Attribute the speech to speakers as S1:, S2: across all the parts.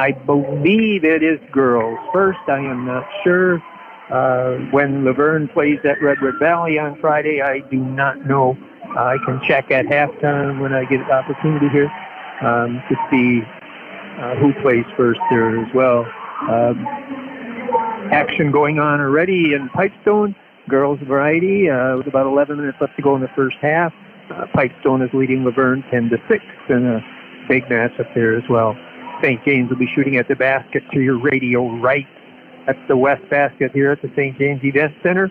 S1: I believe it is girls first. I am not sure. When Laverne plays at Redwood Valley on Friday, I do not know. I can check at halftime when I get an opportunity here to see who plays first there as well. Action going on already in Pipestone. Girls variety with about 11 minutes left to go in the first half. Pipestone is leading Laverne 10-6 in a big match up there as well. St. James will be shooting at the basket to your radio right. That's the west basket here at the St. James Event Center.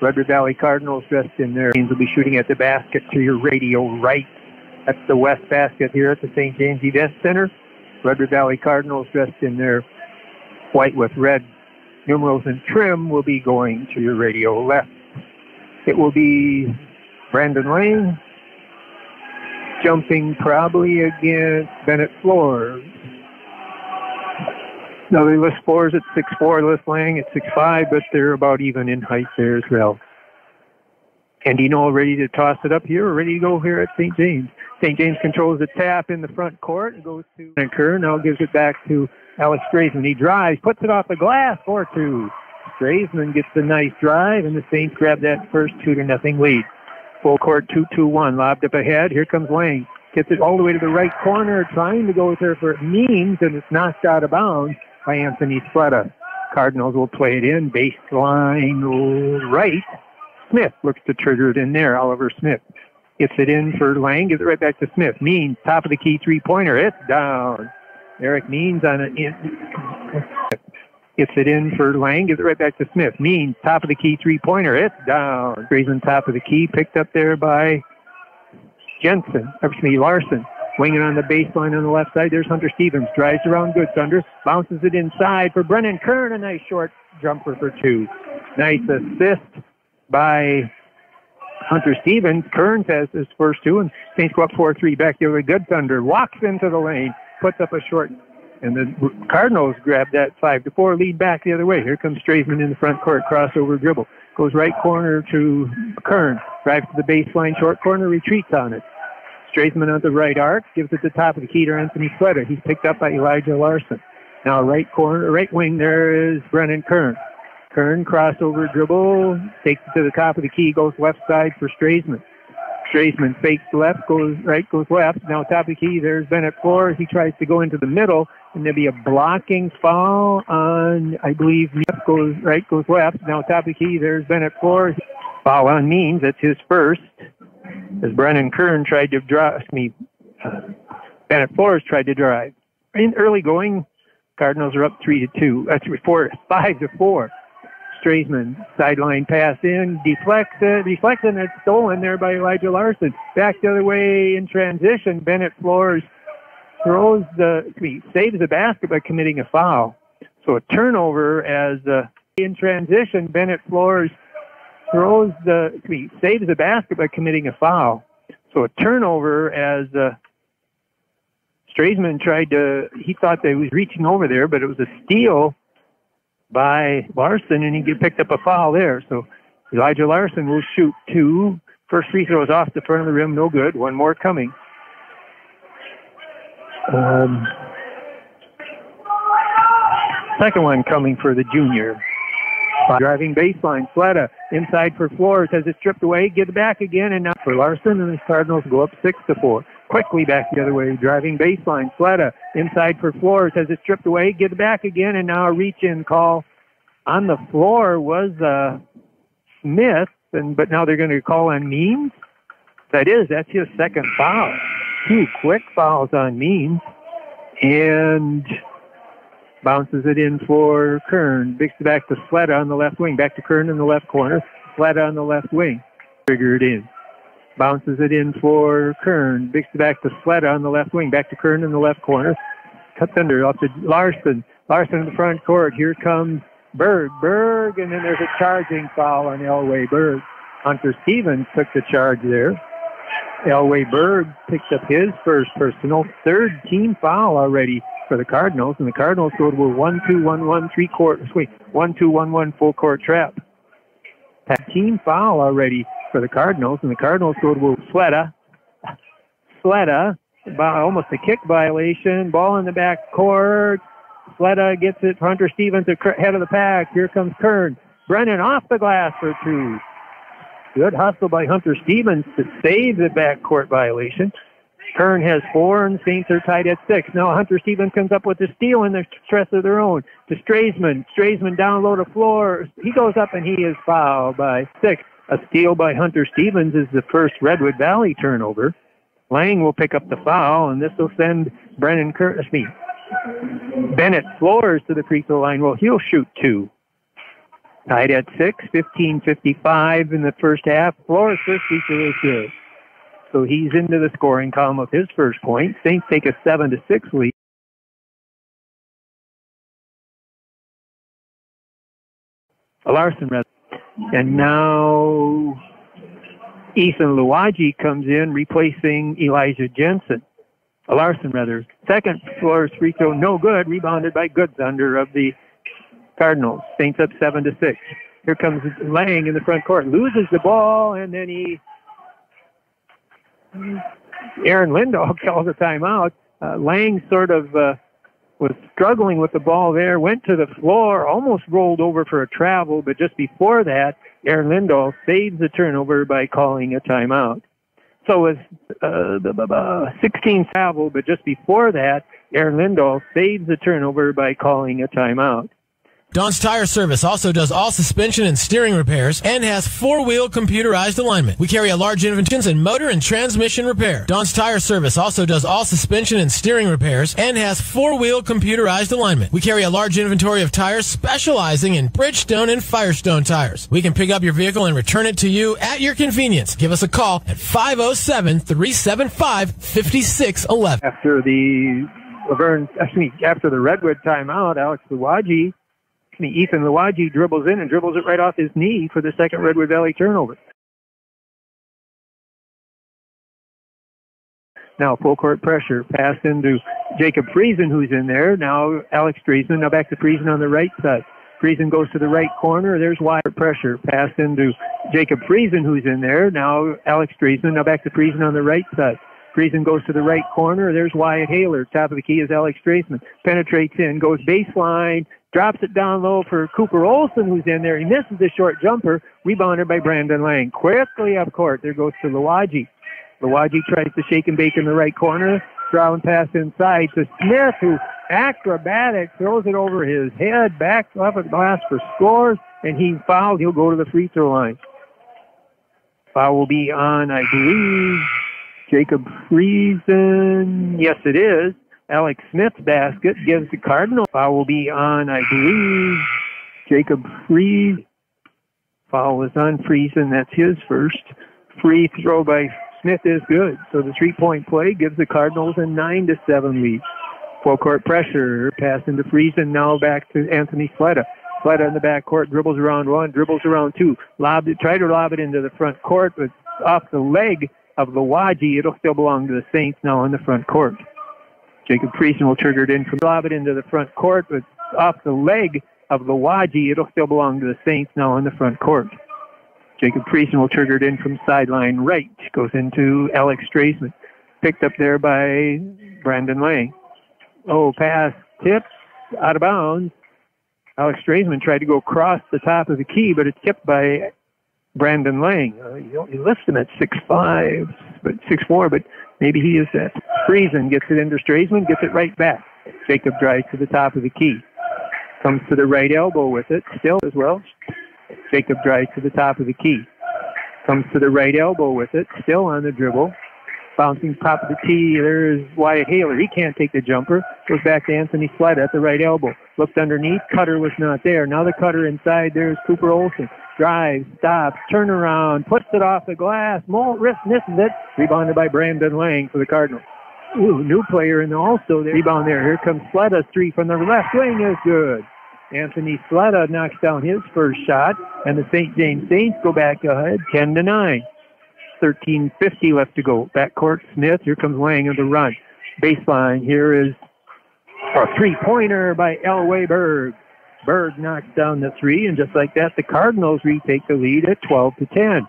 S1: Redwood Valley Cardinals dressed in their James will be shooting at the basket to your radio right. That's the west basket here at the St. James Event Center. Redwood Valley Cardinals dressed in their white with red numerals and trim will be going to your radio left. It will be Brandon Lane jumping probably against Bennett Floors. Now they list Floors at 6'4", list Lang at 6'5", but they're about even in height there as well. Andino ready to toss it up here, ready to go here at St. James. St. James controls the tap in the front court and goes to Kerr. Now gives it back to Alex Straisman. He drives, puts it off the glass, 4-2. Straisman gets the nice drive, and the Saints grab that first 2-0 lead. Full court 2-2-1, lobbed up ahead. Here comes Lang. Gets it all the way to the right corner, trying to go there for Means, and it's knocked out of bounds by Anthony Sletta. Cardinals will play it in, baseline right. Smith looks to trigger it in there, Oliver Smith. Gets it in for Lang, gives it right back to Smith. Means, top of the key three-pointer, it's down. Eric Means on it. Gets it in for Lang, gives it right back to Smith. Means, top of the key three-pointer, it's down. Grazen, top of the key, picked up there by Larson. Winging on the baseline on the left side, there's Hunter Stevens. Drives around good, Thunder. Bounces it inside for Brennan Kern. A nice short jumper for two. Nice assist by Hunter Stevens. Kearns has his first two, and Saints go up 4-3 back there with good Thunder. Walks into the lane, puts up a short, and the Cardinals grab that 5-4 lead back the other way. Here comes Straisman in the front court, crossover dribble. Goes right corner to Kern. Drives to the baseline, short corner, retreats on it. Straisman on the right arc, gives it the top of the key to Anthony Sletta. He's picked up by Elijah Larson. Now right corner, right wing, there is Brennan Kern. Kern, crossover dribble, takes it to the top of the key, goes left side for Straisman. Straisman fakes left, goes right, goes left. Now top of the key, there's Bennett Floors. He tries to go into the middle, and there'll be a blocking foul on, I believe, goes right, goes left. Now top of the key, there's Bennett Floors. Foul on Means, that's his first. As Brennan Kern tried to drive, Bennett Floors tried to drive. In early going, Cardinals are up 3-2. That's 5-4. Straisman, sideline pass in, deflects, and it's stolen there by Elijah Larson. Back the other way in transition. Bennett Floors saves the basket by committing a foul. So a turnover as in transition. Bennett Floors saves the basket by committing a foul. So a turnover as Straisman he thought that he was reaching over there, but it was a steal by Larson, and he picked up a foul there. So Elijah Larson will shoot two. First free throw is off the front of the rim, no good. One more coming. Second one coming for the junior. Driving baseline, Sletta inside for Floors, has it stripped away, get it back again, and now for Larson, and the Cardinals go up 6-4. Quickly back the other way, driving baseline, Sletta inside for Floors, has it stripped away, get it back again, and now a reach-in call on the floor was Smith, but now they're going to call on Means. That's his second foul. Two quick fouls on Means, and bounces it in for Kern. Kicks it back to Sletta on the left wing. Back to Kern in the left corner. Sletta on the left wing. Trigger it in. Bounces it in for Kern. Kicks it back to Sletta on the left wing. Back to Kern in the left corner. Cuts under off to Larson. Larson in the front court. Here comes Berg. And then there's a charging foul on Elway Berg. Hunter Stevens took the charge there. Elway Berg picked up his first personal. Third team foul already for the Cardinals, and the Cardinals go to a 1-2-1-1 1-2-1-1 full court trap. Team foul already for the Cardinals, and the Cardinals go to a Sletta, almost a kick violation. Ball in the back court. Sletta gets it. Hunter Stevens ahead of the pack. Here comes Kern. Brennan off the glass for two. Good hustle by Hunter Stevens to save the backcourt violation. Kern has 4, and Saints are tied at 6. Now Hunter Stevens comes up with a steal in the stress of their own to Straisman. Straisman down low to floor. He goes up, and he is fouled by 6. A steal by Hunter Stevens is the first Redwood Valley turnover. Lang will pick up the foul, and this will send Bennett Flores to the free throw line. Well, he'll shoot 2. Tied at 6, 15:55 in the first half. Flores' first free throw is good. So he's into the scoring column with his first point. Saints take a 7-6 lead. Larson, and now Ethan Luwaji comes in, replacing Elijah Jensen. Larson, rather. Second Flores free throw, no good. Rebounded by Goodsunder of the Cardinals. Saints up 7-6. Here comes Lang in the front court. Loses the ball, and then Aaron Lindahl calls a timeout. Lang sort of was struggling with the ball there, went to the floor, almost rolled over for a travel, but just before that, Aaron Lindahl saves the turnover by calling a timeout. So it was 16 travel, but just before that, Aaron Lindahl saves the turnover by calling a timeout.
S2: Don's Tire Service also does all suspension and steering repairs and has 4-wheel computerized alignment. We carry a large inventory in motor and transmission repair. Don's Tire Service also does all suspension and steering repairs and has 4-wheel computerized alignment. We carry a large inventory of tires specializing in Bridgestone and Firestone tires. We can pick up your vehicle and return it to you at your convenience. Give us a call at 507-375-5611.
S1: After the Redwood timeout, Ethan Luwaji dribbles in and dribbles it right off his knee for the second Redwood Valley turnover. Now full court pressure. Pass into Jacob Friesen, who's in there. Now Alex Straisman. Now back to Friesen on the right side. Friesen goes to the right corner. There's wide pressure. Pass into Jacob Friesen, who's in there. Now Alex Straisman. Now back to Friesen on the right side. Friesen goes to the right corner. There's Wyatt Haler. Top of the key is Alex Straisman. Penetrates in, goes baseline, drops it down low for Cooper Olson, who's in there. He misses the short jumper, rebounded by Brandon Lang. Quickly up court, there goes to Luwaji. Luwaji tries to shake and bake in the right corner. Ground pass inside to Smith, who acrobatic throws it over his head, backs off the glass for scores, and he's fouled. He'll go to the free throw line. Foul will be on, I believe, Jacob Friesen. Yes, it is. Alex Smith's basket gives the Cardinal. Foul will be on, I believe, Jacob Friesen. Foul is on Friesen. That's his first. Free throw by Smith is good. So the 3-point play gives the Cardinals a 9-7 lead. Full court pressure. Pass into Friesen. Now back to Anthony Sletta. Sletta in the backcourt. Dribbles around 1. Dribbles around 2. Try to lob it into the front court, but off the leg of Luwaji. It'll still belong to the Saints now in the front court. Jacob Friesen will trigger it in from lob it into the front court, but off the leg of Luwaji. It'll still belong to the Saints now in the front court. Jacob Friesen will trigger it in from sideline right. Goes into Alex Straisman. Picked up there by Brandon Lang. Oh, pass tips out of bounds. Alex Straisman tried to go across the top of the key, but it's tipped by Brandon Lang. He lists him at 6'5", but 6'4", but maybe he is that. Friesen gets it into Straisman, gets it right back. Jacob drives to the top of the key. Comes to the right elbow with it, still as well. Jacob drives to the top of the key. Comes to the right elbow with it, still on the dribble. Bouncing top of the key, there's Wyatt Haler. He can't take the jumper. Goes back to Anthony Sletta at the right elbow. Looked underneath, cutter was not there. Now the cutter inside, there's Cooper Olson. Drives, stops, turn around, puts it off the glass. Wrist misses it. Rebounded by Brandon Lang for the Cardinals. Ooh, new player and also the rebound there. Here comes Sletta's 3 from the left wing is good. Anthony Sletta knocks down his first shot, and the St. James Saints go back ahead 10-9. 13:50 left to go. Backcourt Smith. Here comes Lang on the run. Baseline. Here is a 3-pointer by Elway Berg. Berg knocks down the 3, and just like that, the Cardinals retake the lead at 12-10.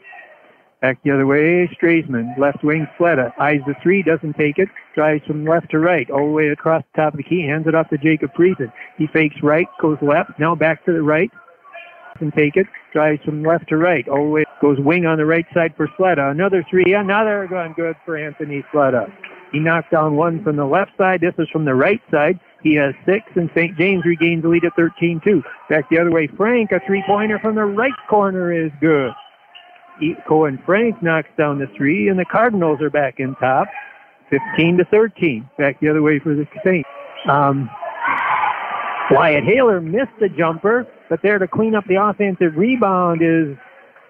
S1: Back the other way, Straisman. Left wing, Fleta. Eyes the three, doesn't take it. Drives from left to right, all the way across the top of the key. Hands it off to Jacob Friesen. He fakes right, goes left. Now back to the right. Doesn't take it. Drives from left to right, all the way. Goes wing on the right side for Fleta. Another three. Another gun good for Anthony Fleta. He knocked down one from the left side. This is from the right side. He has 6, and St. James regains the lead at 13-2. Back the other way, Frank. A three-pointer from the right corner is good. Cohen Frank knocks down the 3, and the Cardinals are back in top, 15-13. Back the other way for the Saints. Wyatt Haler missed the jumper, but there to clean up the offensive rebound is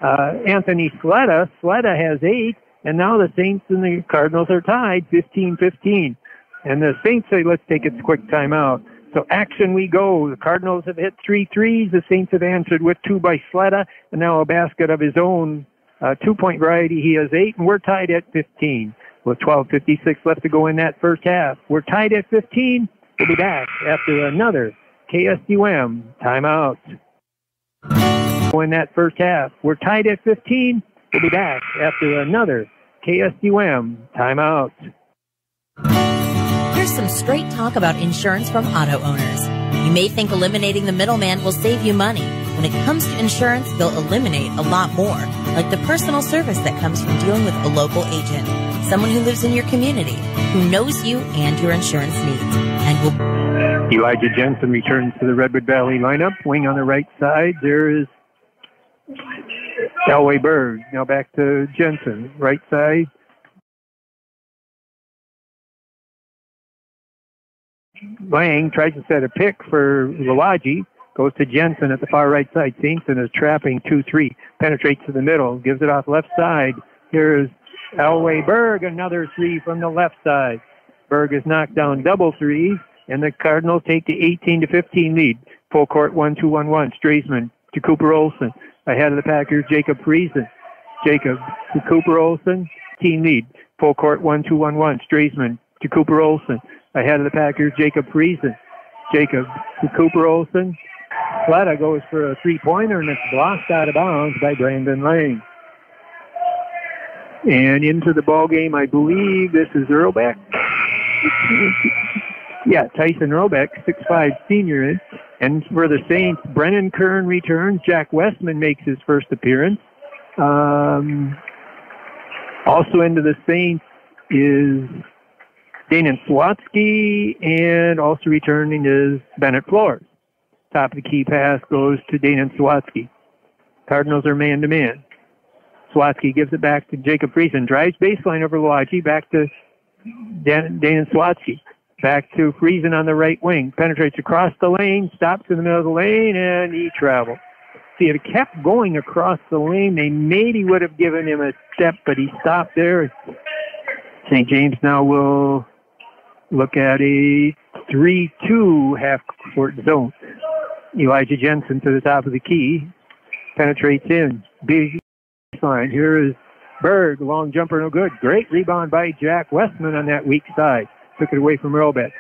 S1: Anthony Sletta. Sletta has 8, and now the Saints and the Cardinals are tied, 15-15. And the Saints say, let's take a quick timeout. So action we go. The Cardinals have hit 3 threes. The Saints have answered with 2 by Sletta, and now a basket of his own. 2-point variety, he has 8, and we're tied at 15 with 12:56 left to go in that first half. We're tied at 15. We'll be back after another KSUM timeout. In that first half, we're tied at 15. We'll be back after another KSUM timeout.
S3: Here's some straight talk about insurance from auto owners. You may think eliminating the middleman will save you money. When it comes to insurance, they'll eliminate a lot more, like the personal service that comes from dealing with a local agent, someone who lives in your community, who knows you and your insurance needs, and will...
S1: Elijah Jensen returns to the Redwood Valley lineup. Wing on the right side. There is Elway Berg. Now back to Jensen. Right side. Lang tries to set a pick for Lawaji. Goes to Jensen at the far right side. Saintson is trapping 2-3. Penetrates to the middle. Gives it off left side. Here's Elway Berg. Another 3 from the left side. Berg has knocked down double threes. And the Cardinals take the 18-15 lead. Full court 1-2-1-1. Straisman to Cooper Olson. Ahead of the Packers, Jacob Friesen. Jacob to Cooper Olson. Team lead. Full court 1-2-1-1. Straisman to Cooper Olson. Ahead of the Packers, Jacob Friesen. Jacob to Cooper Olson. Fleta goes for a three-pointer, and it's blocked out of bounds by Brandon Lang. And into the ball game, I believe this is Earlbeck. Yeah, Tyson Earlbeck, 6'5" senior. And for the Saints, Brennan Kern returns. Jack Westman makes his first appearance. Also into the Saints is Danon Swatsky, and also returning is Bennett Flores. Top of the key pass goes to Danon Swatsky. Cardinals are man-to-man. Swatsky gives it back to Jacob Friesen. Drives baseline over Lawaji. Back to Danon Swatsky. Back to Friesen on the right wing. Penetrates across the lane. Stops in the middle of the lane, and he travels. See, if he kept going across the lane, they maybe would have given him a step, but he stopped there. St. James now will look at a 3-2 half-court zone. Elijah Jensen to the top of the key. Penetrates in. Big line. Here is Berg. Long jumper, no good. Great rebound by Jack Westman on that weak side. Took it away from Earlbeck.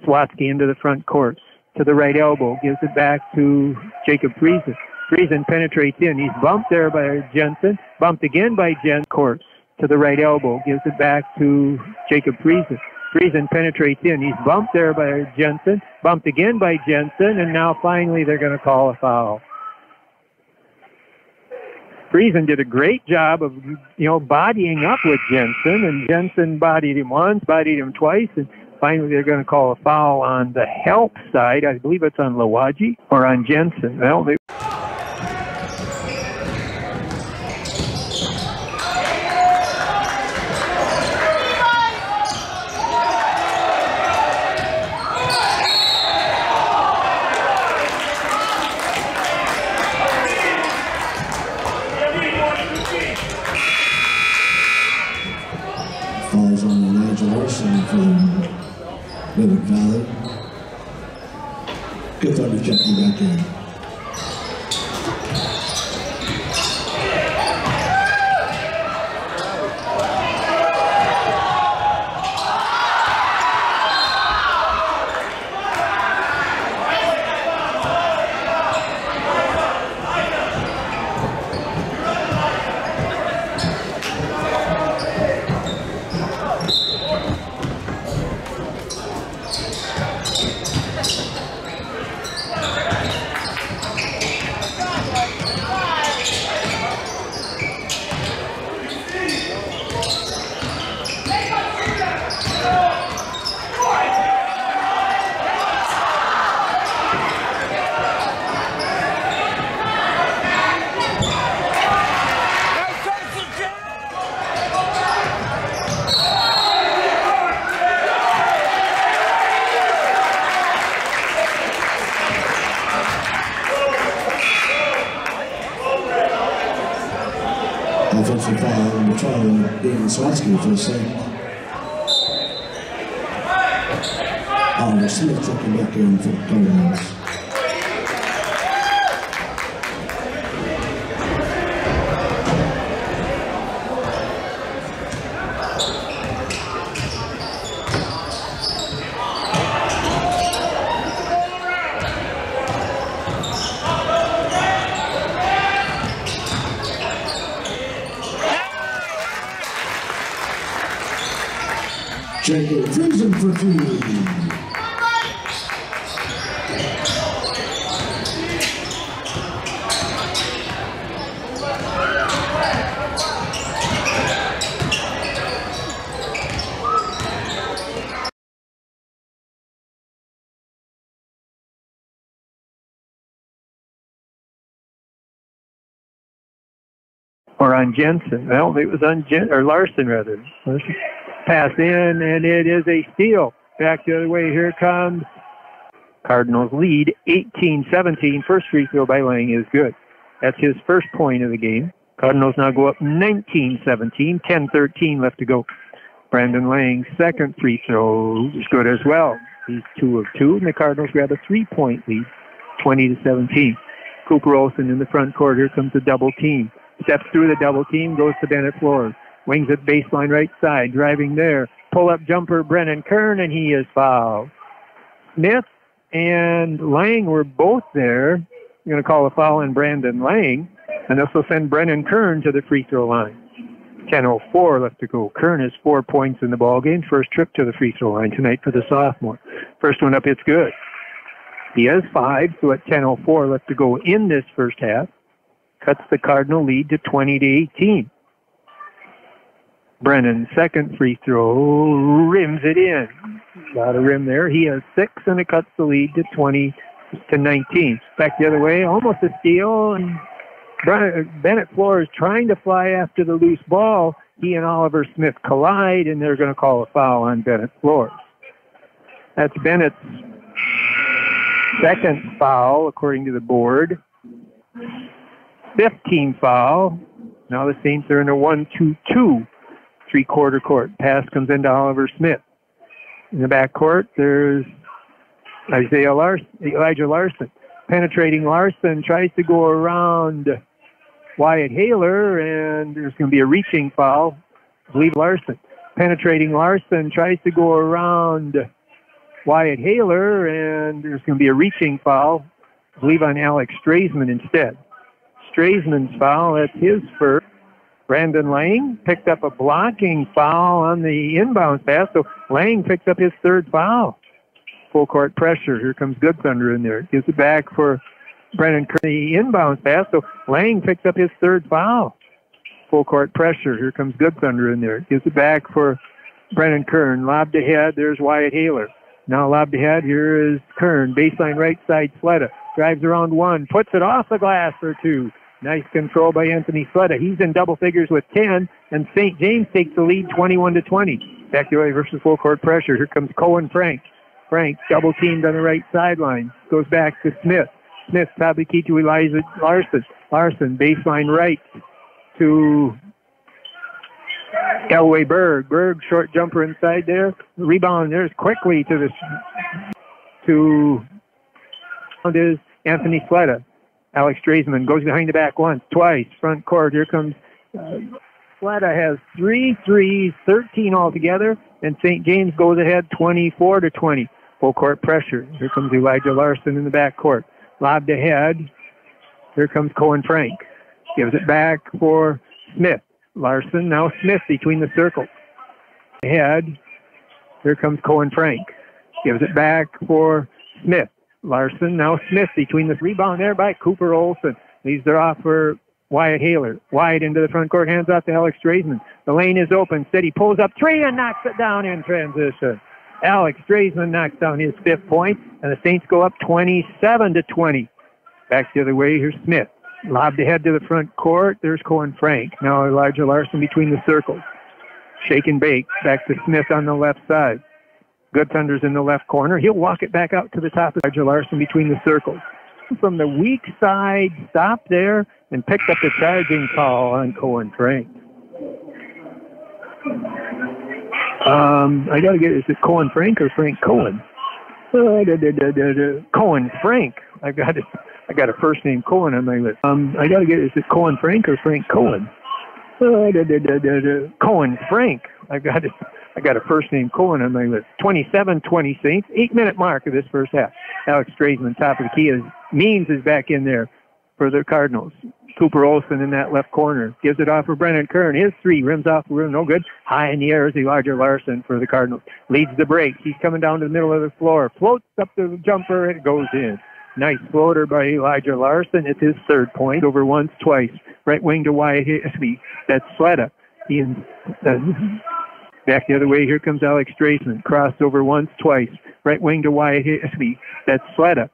S1: Swatsky into the front court. To the right elbow. Gives it back to Jacob Friesen. Friesen penetrates in. He's bumped there by Jensen. Bumped again by Jensen. Court. To the right elbow. Gives it back to Jacob Friesen. Friesen penetrates in. He's bumped there by Jensen. Bumped again by Jensen. And now finally they're going to call a foul. Friesen did a great job of, bodying up with Jensen. And Jensen bodied him once, bodied him twice. And finally they're going to call a foul on the help side. I believe it's on Lawaji or on Jensen. Well, they
S4: falls on Elijah Olson from Redwood Valley. Good thought to check you back in. offensive foul on the trial being Swansky for the second. Oliver Smith checking back in for the Cardinals. Jacob Friesen for three.
S1: Or on Jensen. Well, it was on Larson, rather. Larson. Pass in, and it is a steal. Back the other way. Here comes Cardinals lead 18-17. First free throw by Lang is good. That's his first point of the game. Cardinals now go up 19-17. 10-13 left to go. Brandon Lang's second free throw is good as well. He's 2 of 2, and the Cardinals grab a 3-point lead, 20-17. Cooper Olsen in the front court. Here comes the double team. Steps through the double team, goes to Bennett Flores. Wings at baseline right side, driving there. Pull-up jumper, Brennan Kern, and he is fouled. Smith and Lang were both there. You're going to call a foul on Brandon Lang, and this will send Brennan Kern to the free throw line. 10:04 left to go. Kern has 4 points in the ball game. First trip to the free throw line tonight for the sophomore. First one up, it's good. He has 5, so at 10:04 left to go in this first half. Cuts the Cardinal lead to 20-18. Brennan, second free throw, rims it in. Got a rim there. He has 6, and it cuts the lead to 20-19. Back the other way, almost a steal, and Bennett Flores trying to fly after the loose ball. He and Oliver Smith collide, and they're going to call a foul on Bennett Flores. That's Bennett's second foul, according to the board. 15 foul. Now the Saints are in a 1-2-2 three-quarter court. Pass comes into Oliver Smith. In the back court, there's Elijah Larson. Penetrating Larson, tries to go around Wyatt Haler, and there's going to be a reaching foul. I believe Larson. Penetrating Larson, tries to go around Wyatt Haler, and there's going to be a reaching foul. I believe on Alex Straisman instead. Straisman's foul, that's his first. Brandon Lang picked up a blocking foul on the inbounds pass, so Lang picks up his third foul. Full court pressure. Here comes Good Thunder in there. Gives it back for Brennan Kern. The inbounds pass, so Lang picks up his third foul. Full court pressure. Here comes Good Thunder in there. Gives it back for Brennan Kern. Lobbed ahead. There's Wyatt Haler. Now lobbed ahead. Here is Kern. Baseline right side. Sletta drives around 1. Puts it off the glass for 2. Nice control by Anthony Sletta. He's in double figures with 10, and St. James takes the lead 21-20. Back the way versus full court pressure. Here comes Cohen Frank. Frank double teamed on the right sideline. Goes back to Smith. Smith probably key to Elijah Larson. Larson baseline right to Elway Berg. Berg short jumper inside there. Rebound there's quickly to is Anthony Sletta. Alex Straisman goes behind the back once, twice, front court. Here comes Sletta has 3 threes, 13 altogether, and St. James goes ahead 24-20. Full court pressure. Here comes Elijah Larson in the back court. Lobbed ahead. Here comes Cohen Frank. Gives it back for Smith. Larson, now Smith between the circles. Ahead. Here comes Cohen Frank. Gives it back for Smith. Larson, now Smith between the rebound there by Cooper Olsen. Leaves it off for Wyatt Haler. Wyatt into the front court, hands off to Alex Straisman. The lane is open. Steady pulls up 3 and knocks it down in transition. Alex Straisman knocks down his 5th point, and the Saints go up 27-20. Back the other way, here's Smith. Lobbed ahead to the front court. There's Cohen Frank. Now Elijah Larson between the circles. Shake and bake. Back to Smith on the left side. Good Thunder's in the left corner. He'll walk it back out to the top of Elijah Larson between the circles. From the weak side, stopped there and picked up the charging call on Cohen Frank. I got to get, is it Cohen Frank or Frank Cohen? Cohen Frank. I got a first name Cohen on my list. I got to get, is it Cohen Frank or Frank Cohen? Cohen Frank. I got a first name Cohen on my list. 27-20 Saints. 8-minute mark of this first half. Alex Straisman, top of the key. Means is back in there for the Cardinals. Cooper Olson in that left corner. Gives it off for Brennan Kern. His three. Rims off the rim. No good. High in the air is Elijah Larson for the Cardinals. Leads the break. He's coming down to the middle of the floor. Floats up the jumper. It goes in. Nice floater by Elijah Larson. It's his third point. Over once, twice. Right wing to Wyatt Hickory. That's Sletta. Back the other way. Here comes Alex Straisman. Crossed over once, twice. Right wing to Wyatt Hickory. That's Sletta.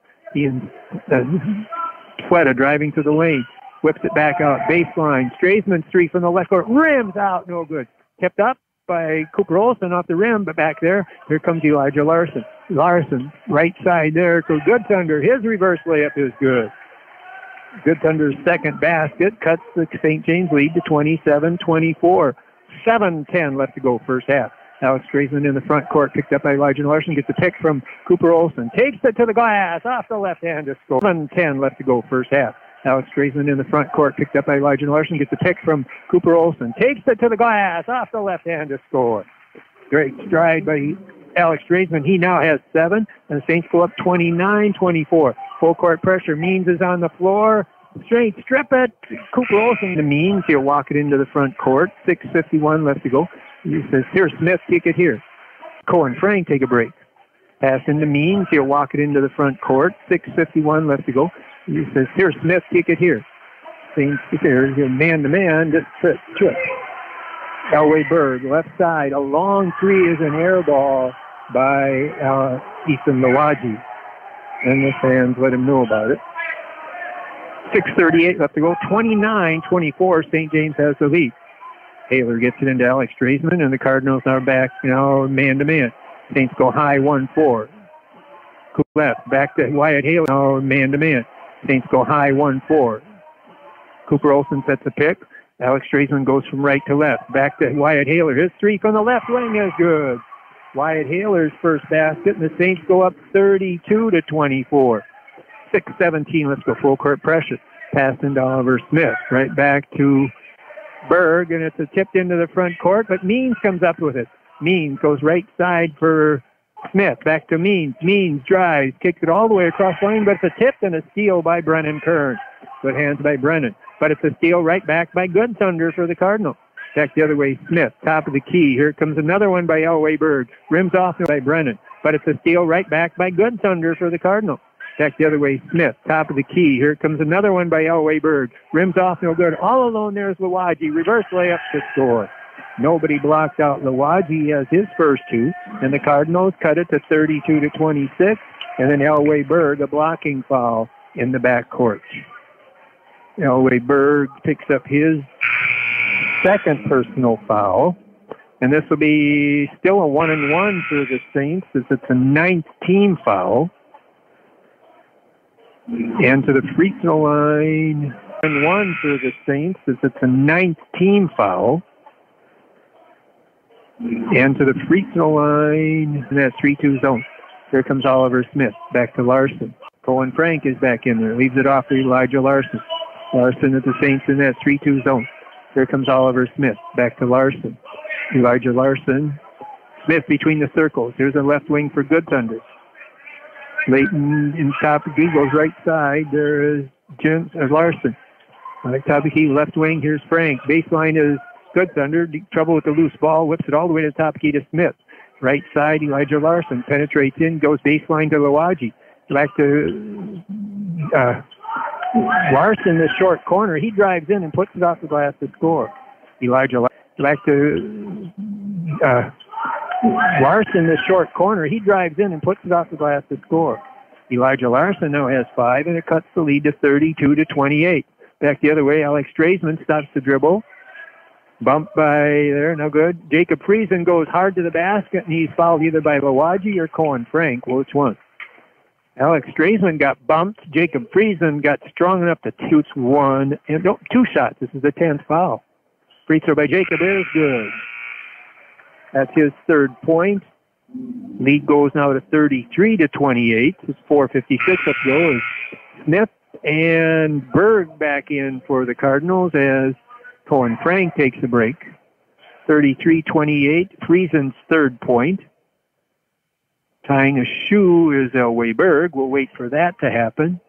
S1: Sletta driving to the lane. Whips it back out. Baseline. Straisman's three from the left court. Rims out. No good. Kept up by Cooper Olson off the rim, but back there, here comes Elijah Larson. Larson, right side there to Good Thunder. His reverse layup is good. Good Thunder's second basket cuts the St. James lead to 27-24. 7:10 left to go first half. Alex Straisman in the front court, picked up by Elijah Larson, gets a pick from Cooper Olson. Takes it to the glass, off the left hand to score. 7:10 left to go first half. Alex Straisman in the front court, picked up by Elijah Larson, gets a pick from Cooper Olson. Takes it to the glass, off the left hand to score. Great stride by Alex Straisman. He now has 7, and the Saints go up 29-24. Full court pressure. Means is on the floor. Straight strip it. Cooper Olson to Means. He'll walk it into the front court. 6:51 left to go. He says, here, Smith, kick it here. Cohen Frank, take a break. Pass into Means. He'll walk it into the front court. 6:51 left to go. He says, here, Smith, kick it here. Saints here, man-to-man, just trip. Elway Berg, left side. A long three is an air ball by Ethan Lawaji. And the fans let him know about it. 6:38 left to go. 29-24. St. James has the lead. Taylor gets it into Alex Straisman, and the Cardinals are back now man-to-man. Saints go high 1-4. Left, back to Wyatt Taylor, now man-to-man. Saints go high 1-4. Cooper Olson sets a pick. Alex Straisman goes from right to left. Back to Wyatt Haler. His three from the left wing is good. Wyatt Haler's first basket, and the Saints go up 32-24. 6:17, let's go full court pressure. Pass into Oliver Smith. Right back to Berg, and it's a tipped into the front court, but Means comes up with it. Means goes right side for Smith. Back to Means. Means drives, kicks it all the way across the lane, but it's a tip and a steal by Brennan Kern. Good hands by Brennan. But it's a steal right back by Good Thunder for the Cardinals. Back the other way, Smith, top of the key. Here comes another one by Elway Berg. Rims off by Brennan. But it's a steal right back by Good Thunder for the Cardinals. Back the other way, Smith, top of the key. Here comes another one by Elway Berg. Rims off, no good. All alone there's Lawaji. Reverse layup to score. Nobody blocked out Lawaji. He has his first two. And the Cardinals cut it to 32-26. And then Elway Berg, a blocking foul in the backcourt. Elway Berg picks up his second personal foul. And this will be still a 1-and-1 for the Saints, as it's a 9th team foul. And to the free throw line, 1-1 for the Saints, as it's a 9th team foul. And to the free throw line, in that 3-2 zone. Here comes Oliver Smith, back to Larson. Cohen Frank is back in there, leaves it off to Elijah Larson. Larson at the Saints in that 3-2 zone. Here comes Oliver Smith, back to Larson. Elijah Larson. Smith between the circles. Here's a left wing for Good Thunder. Leighton in top of the key goes right side. There is Larson. Right top of the key, left wing. Here's Frank. Baseline is Good Thunder. Trouble with the loose ball. Whips it all the way to the top of the key to Smith. Right side, Elijah Larson. Penetrates in, goes baseline to Lawaji. Back to Larson, the short corner. He drives in and puts it off the glass to score. Elijah Larson. Back to Larson, the short corner. He drives in and puts it off the glass to score. Elijah Larson now has 5, and it cuts the lead to 32-28. Back the other way, Alex Straisman stops the dribble. Bumped by there, no good. Jacob Friesen goes hard to the basket, and he's fouled either by Lawaji or Cohen Frank. Well, which one? Alex Straisman got bumped. Jacob Friesen got strong enough to shoot 2 shots. This is the 10th foul. Free throw by Jacob is good. That's his third point. Lead goes now to 33-28. It's 4:56 left to go. As Smith and Berg back in for the Cardinals as Cohen Frank takes a break. 33-28. Friesen's third point. Tying a shoe is Elway Berg. We'll wait for that to happen.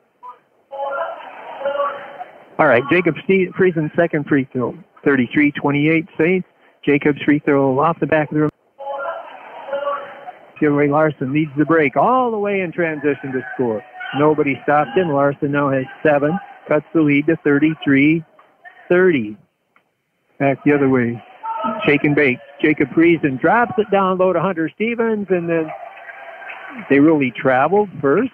S1: All right, Jacob Friesen's second free throw. 33-28 Saints. Jacob's free throw off the back of the rim. Gilroy Larson leads the break all the way in transition to score. Nobody stopped him. Larson now has 7. Cuts the lead to 33-30. Back the other way. Shake and bake. Jacob Friesen drops it down low to Hunter Stevens, and then they really traveled first.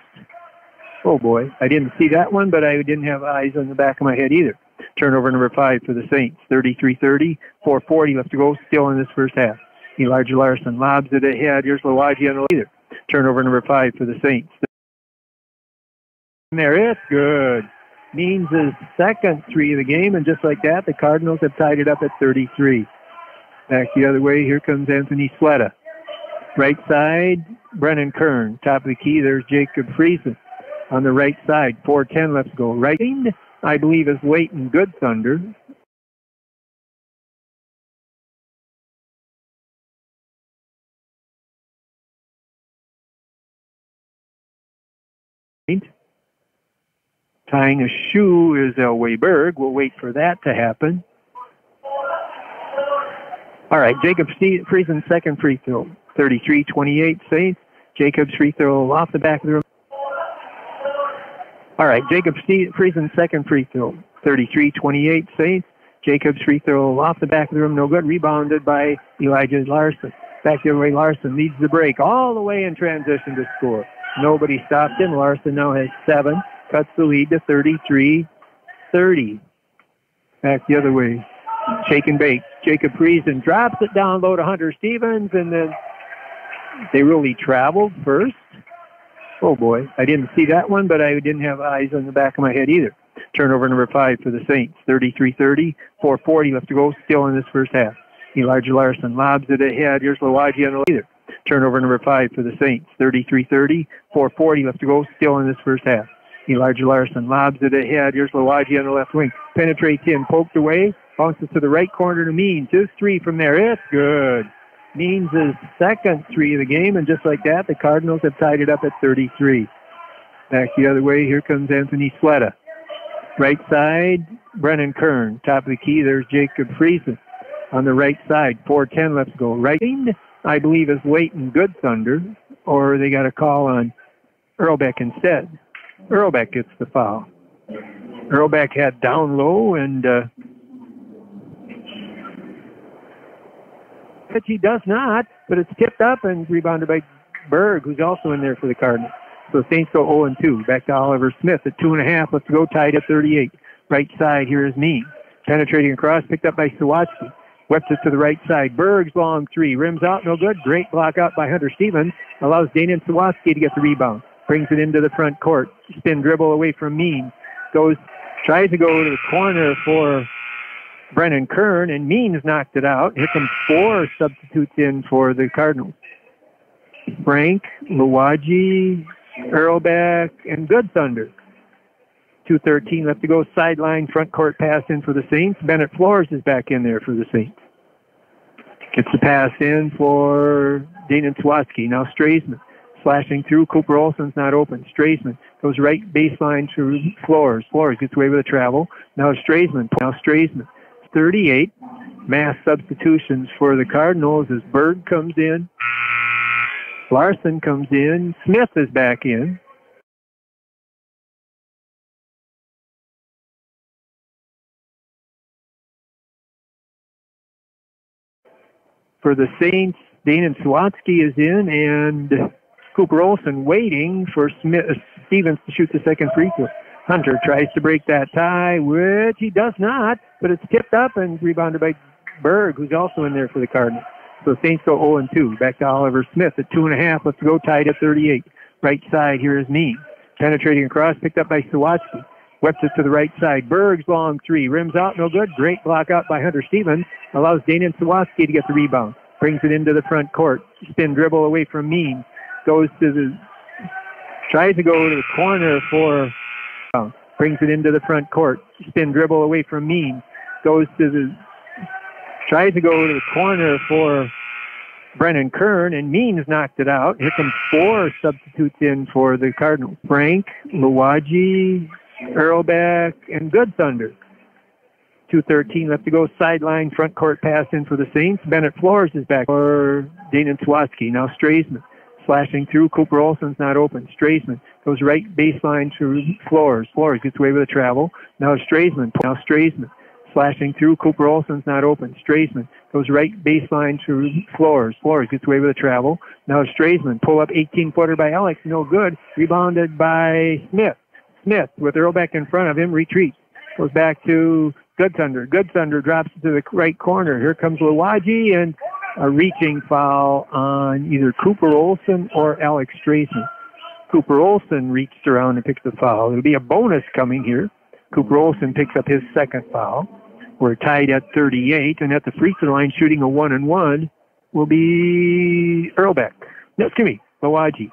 S1: Oh, boy. I didn't see that one, but I didn't have eyes on the back of my head either. Turnover number 5 for the Saints. 33-30. 4:40 left to go still in this first half. Elijah Larson lobs it ahead. Here's Lowaji on the leader. Turnover number 5 for the Saints. And there, it's good. Means his second 3 of the game, and just like that, the Cardinals have tied it up at 33. Back the other way, here comes Anthony Sletta. Right side, Brennan Kern. Top of the key, there's Jacob Friesen. On the right side, 4:10 left to go. Right, I believe, is Leighton Good Thunder. Tying a shoe is Elway Berg. We'll wait for that to happen. All right, Jacob Friesen's second free throw. 33-28 Saints. Jacob's free throw off the back of the rim. All right, Jacob Friesen's second free throw. 33-28 Saints. Jacob's free throw off the back of the rim. No good. Rebounded by Elijah Larson. Back the other way, Larson leads the break all the way in transition to score. Nobody stopped him. Larson now has 7. Cuts the lead to 33-30. Back the other way. Shake and bake. Jacob Friesen drops it down low to Hunter Stevens, and then they really traveled first. Oh, boy. I didn't see that one, but I didn't have eyes on the back of my head either. Turnover number 5 for the Saints. 33-30. 4:40 left to go still in this first half. Elijah Larson lobs it ahead. Here's Lowaji on the leader. Turnover number 5 for the Saints. 33-30. 4:40 left to go still in this first half. Elijah Larson lobs it ahead. Here's Lowaji on the left wing. Penetrates in, poked away, bounces to the right corner to Means. His 3 from there. It's good. Means his second 3 of the game, and just like that, the Cardinals have tied it up at 33. Back the other way, here comes Anthony Sletta. Right side, Brennan Kern. Top of the key, there's Jacob Friesen. On the right side, 4:10 left to go. Right, I believe, is Leighton Good Thunder, or they got a call on Earlbeck instead. Earlbeck gets the foul. Earlbeck had down low, and which he does not, but it's tipped up and rebounded by Berg, who's also in there for the Cardinals. So Saints go 0-2. Back to Oliver Smith at 2.5 left to go, tied at 38. Right side, here is Means. Penetrating across, picked up by Sawatsky. Whips it to the right side. Berg's long 3. Rims out, no good. Great block out by Hunter Stevens. Allows Dana Sawatsky to get the rebound. Brings it into the front court. Spin dribble away from Means. Tries to go to the corner for Brennan Kern, and Means knocked it out. Here comes 4 substitutes in for the Cardinals. Frank, Lowaji, Earlbeck, and Good Thunder. 2:13 left to go. Sideline front court pass in for the Saints. Bennett Flores is back in there for the Saints. Gets the pass in for Dana Sawatsky. Now Straisman. Slashing through. Cooper Olsen's not open. Straisman goes right baseline to Flores. Flores gets away with a travel. Now Straisman. 38. Mass substitutions for the Cardinals as Berg comes in. Larson comes in. Smith is back in. For the Saints, Dana Sawatsky is in, and Cooper Olsen waiting for Stevens to shoot the second free throw. Hunter tries to break that tie, which he does not, but it's tipped up and rebounded by Berg, who's also in there for the Cardinals. So Saints go 0-2. Back to Oliver Smith at 2.5 left to go, tied at 38. Right side, here is Means. Penetrating across, picked up by Sawatsky. Whips it to the right side. Berg's long three. Rims out, no good. Great block out by Hunter Stevens. Allows Dana Sawatsky to get the rebound. Brings it into the front court. Spin dribble away from Mean. Tries to go to the corner for... brings it into the front court. Spin dribble away from Mean. Tries to go to the corner for Brennan Kern, and Means knocked it out. Here comes 4 substitutes in for the Cardinals. Frank, Luwaji, Earlbeck, and Good Thunder. 2:13 left to go. Sideline, front court pass in for the Saints. Bennett Flores is back for Dana Sawatsky. Now Straisman slashing through. Cooper Olson's not open. Straisman goes right baseline to Flores. Flores gets away with a travel. Now Straisman. Slashing through. Cooper Olson's not open. Straisman goes right baseline to Flores. Flores gets away with a travel. Now Straisman. Pull up 18-footer by Alex. No good. Rebounded by Smith. Smith with Earlbeck in front of him. Retreats. Goes back to Good Thunder. Good Thunder drops it to the right corner. Here comes Luwaji, and a reaching foul on either Cooper Olson or Alex Straisman. Cooper Olson reached around and picked the foul. It'll be a bonus coming here. Cooper Olson picks up his second foul. We're tied at 38, and at the free throw line shooting a 1-and-1 will be Earlbeck. No, excuse me, Luwaji.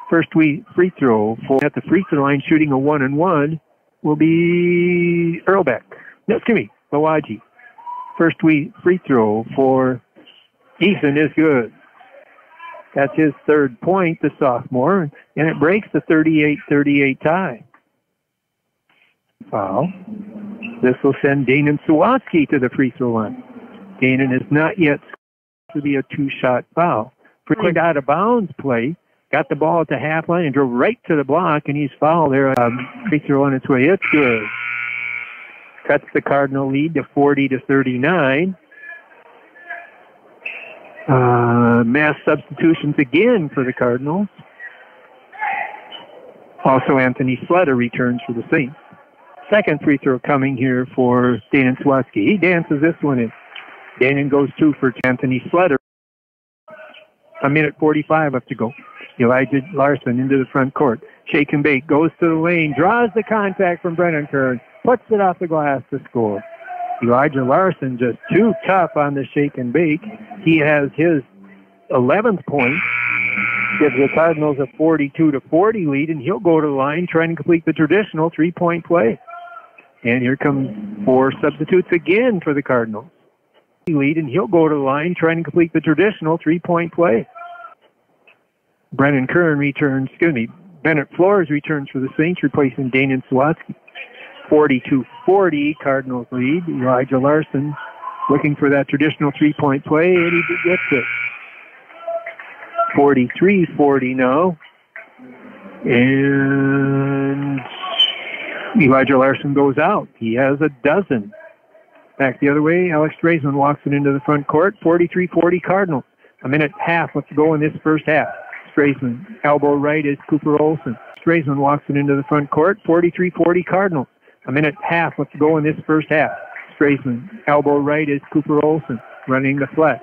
S1: First free throw for at the free throw line shooting a 1-and-1 will be Earlbeck. No, excuse me, Luwaji. First free throw for Ethan is good. That's his third point, the sophomore, and it breaks the 38-38 tie. Foul. This will send Danon Sawatsky to the free throw line. Danon is not yet to be a 2-shot foul. For a quick out of bounds play, got the ball at the half line and drove right to the block, and he's fouled there. Free throw on its way. It's good. Cuts the Cardinal lead to 40-39. Mass substitutions again for the Cardinals. Also, Anthony Sletta returns for the Saints. Second free throw coming here for Danon Sawatsky. He dances this one in. Danon goes 2 for Anthony Sletta. 1:45 left to go. Elijah Larson into the front court. Shake and bake. Goes to the lane. Draws the contact from Brennan Kern. Puts it off the glass to score. Elijah Larson just too tough on the shake and bake. He has his 11th point. Gives the Cardinals a 42-40 lead, and he'll go to the line trying to complete the traditional 3-point play. And here comes 4 substitutes again for the Cardinals. Lead, and he'll go to the line trying to complete the traditional 3-point play. Brennan Kern Bennett Flores returns for the Saints, replacing Danon Sawatsky. 42-40, Cardinals lead. Elijah Larson looking for that traditional 3-point play, and he gets it. 43-40 now. And Elijah Larson goes out. He has a dozen. Back the other way, Alex Straisman walks it into the front court. 43-40 Cardinals. 1.5 left to go in this first half. Straisman, elbow right is Cooper Olson. Straisman walks it into the front court. 43-40 Cardinals. 1.5 left to go in this first half. Straisman, elbow right is Cooper Olson, running the flex.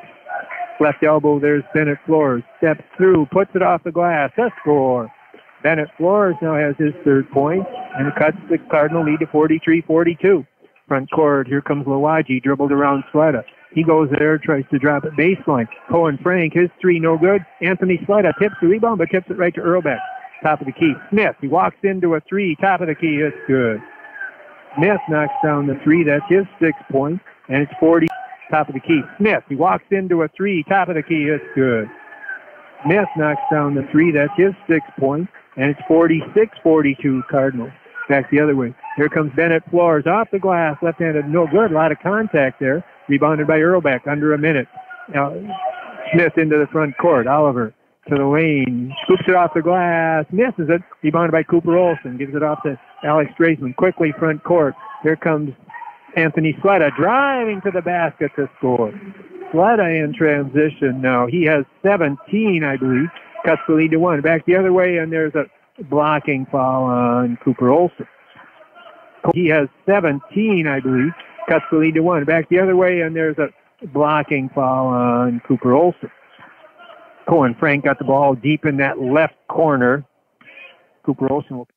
S1: Left elbow, there's Bennett Flores. Steps through, puts it off the glass. A score. Bennett Flores now has his third point, and cuts the Cardinal lead to 43-42. Front court, here comes Luwaji, dribbled around Sletta. He goes there, tries to drop it baseline. Cohen Frank, his 3 no good. Anthony Sletta tips the rebound, but tips it right to Earlbeck. Top of the key. Smith, he walks into a 3. Top of the key, it's good. Smith knocks down the 3. That's his 6th point, and it's 40. Top of the key. Smith, he walks into a 3. Top of the key, it's good. Smith knocks down the 3. That's his 6th point, and it's 46-42 Cardinals. Back the other way. Here comes Bennett Flores off the glass, left-handed, no good. A lot of contact there. Rebounded by Earlbeck, under a minute. Now, Smith into the front court. Oliver to the lane, scoops it off the glass, misses it. Rebounded by Cooper Olson, gives it off to Alex Straisman. Quickly front court. Here comes Anthony Sletta driving to the basket to score. Sletta in transition now. He has 17, I believe. Cuts the lead to 1. Back the other way, and there's a blocking foul on Cooper Olson. He has 17, I believe. Cuts the lead to 1. Back the other way, and there's a blocking foul on Cooper Olson. Cohen Frank got the ball deep in that left corner. Cooper Olson will...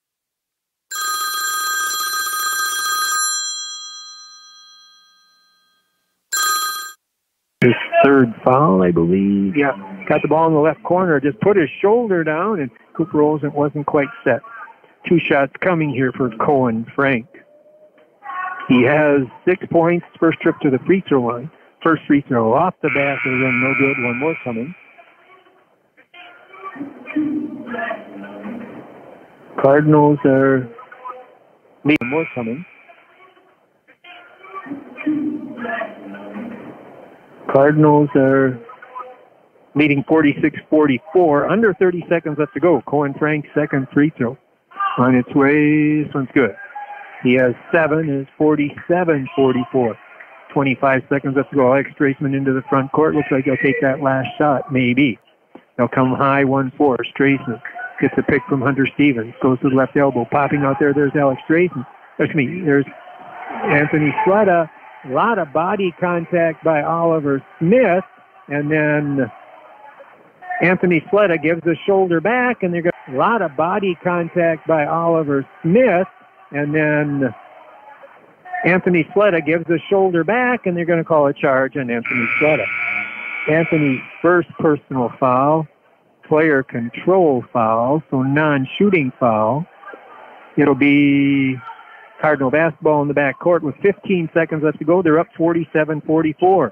S1: third foul, I believe. Yeah, got the ball in the left corner, just put his shoulder down, and Cooper Olsen wasn't quite set. 2 shots coming here for Cohen Frank. He has 6 points, first trip to the free throw line. First free throw off the back of the rim, no good. One more coming. Cardinals are leading. More coming. Cardinals are leading 46-44. Under 30 seconds left to go. Cohen Frank's second free throw on its way. This one's good. He has 7. It's 47-44. 25 seconds left to go. Alex Straisman into the front court. Looks like he'll take that last shot. Maybe. They'll come high 1-4. Straisman gets a pick from Hunter Stevens. Goes to the left elbow. Popping out there. There's Alex Straisman. There's Anthony Sletta. A lot of body contact by Oliver Smith. And then Anthony Sletta gives the shoulder back. And they're going a lot of body contact by Oliver Smith. And then Anthony Sletta gives the shoulder back, and they're going to call a charge on Anthony Sletta. Anthony's first personal foul, player control foul, so non-shooting foul. It'll be Cardinal basketball in the backcourt with 15 seconds left to go. They're up 47-44.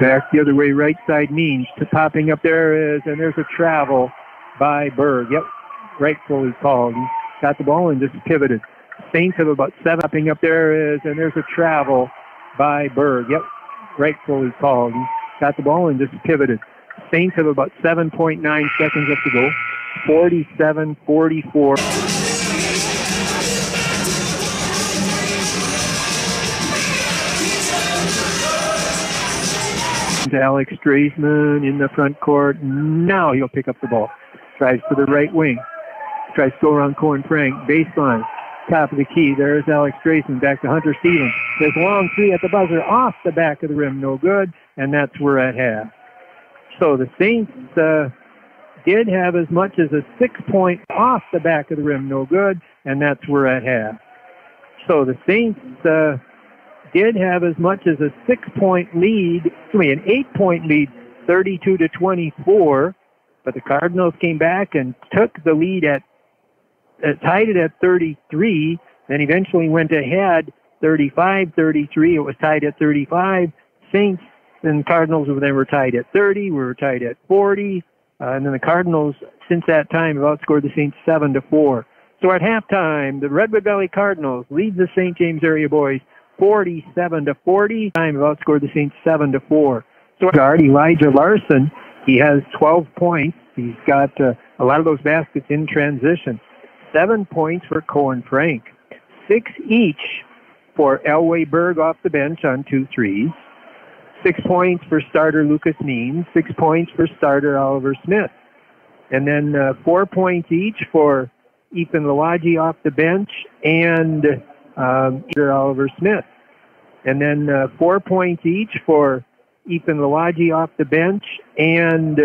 S1: Back the other way, right side means to popping up there is, and there's a travel by Berg. Yep, rightfully called. He got the ball and just pivoted. Saints have about 7. Popping up there is, and there's a travel by Berg. Yep, rightfully called. He got the ball and just pivoted. Saints have about 7.9 seconds left to go. 47-44. Alex Straisman in the front court. Now he'll pick up the ball. Tries to the right wing. Tries to go around Cohen Frank. Baseline. Top of the key. There's Alex Straisman. Back to Hunter Stevens. There's a long 3 at the buzzer. Off the back of the rim. No good. And that's we're at half. So the Saints did have as much as a 6-point off the back of the rim. No good. And that's we're at half. So the Saints did have as much as a 6-point lead, an 8-point lead, 32-24, but the Cardinals came back and took the lead tied it at 33, then eventually went ahead 35-33. It was tied at 35. Saints and Cardinals then were tied at 30. We were tied at 40, and then the Cardinals since that time have outscored the Saints 7-4. So at halftime, the Redwood Valley Cardinals lead the St. James Area Boys 47-40. Time have outscored the Saints 7-4. So guard Elijah Larson, he has 12 points. He's got a lot of those baskets in transition. 7 points for Cohen Frank. 6 each for Elway Berg off the bench on 2 threes. 6 points for starter Lucas Means. 6 points for starter Oliver Smith. And then 4 points each for Ethan Lawaji off the bench and Oliver Smith. And then 4 points each for Ethan Lawaji off the bench and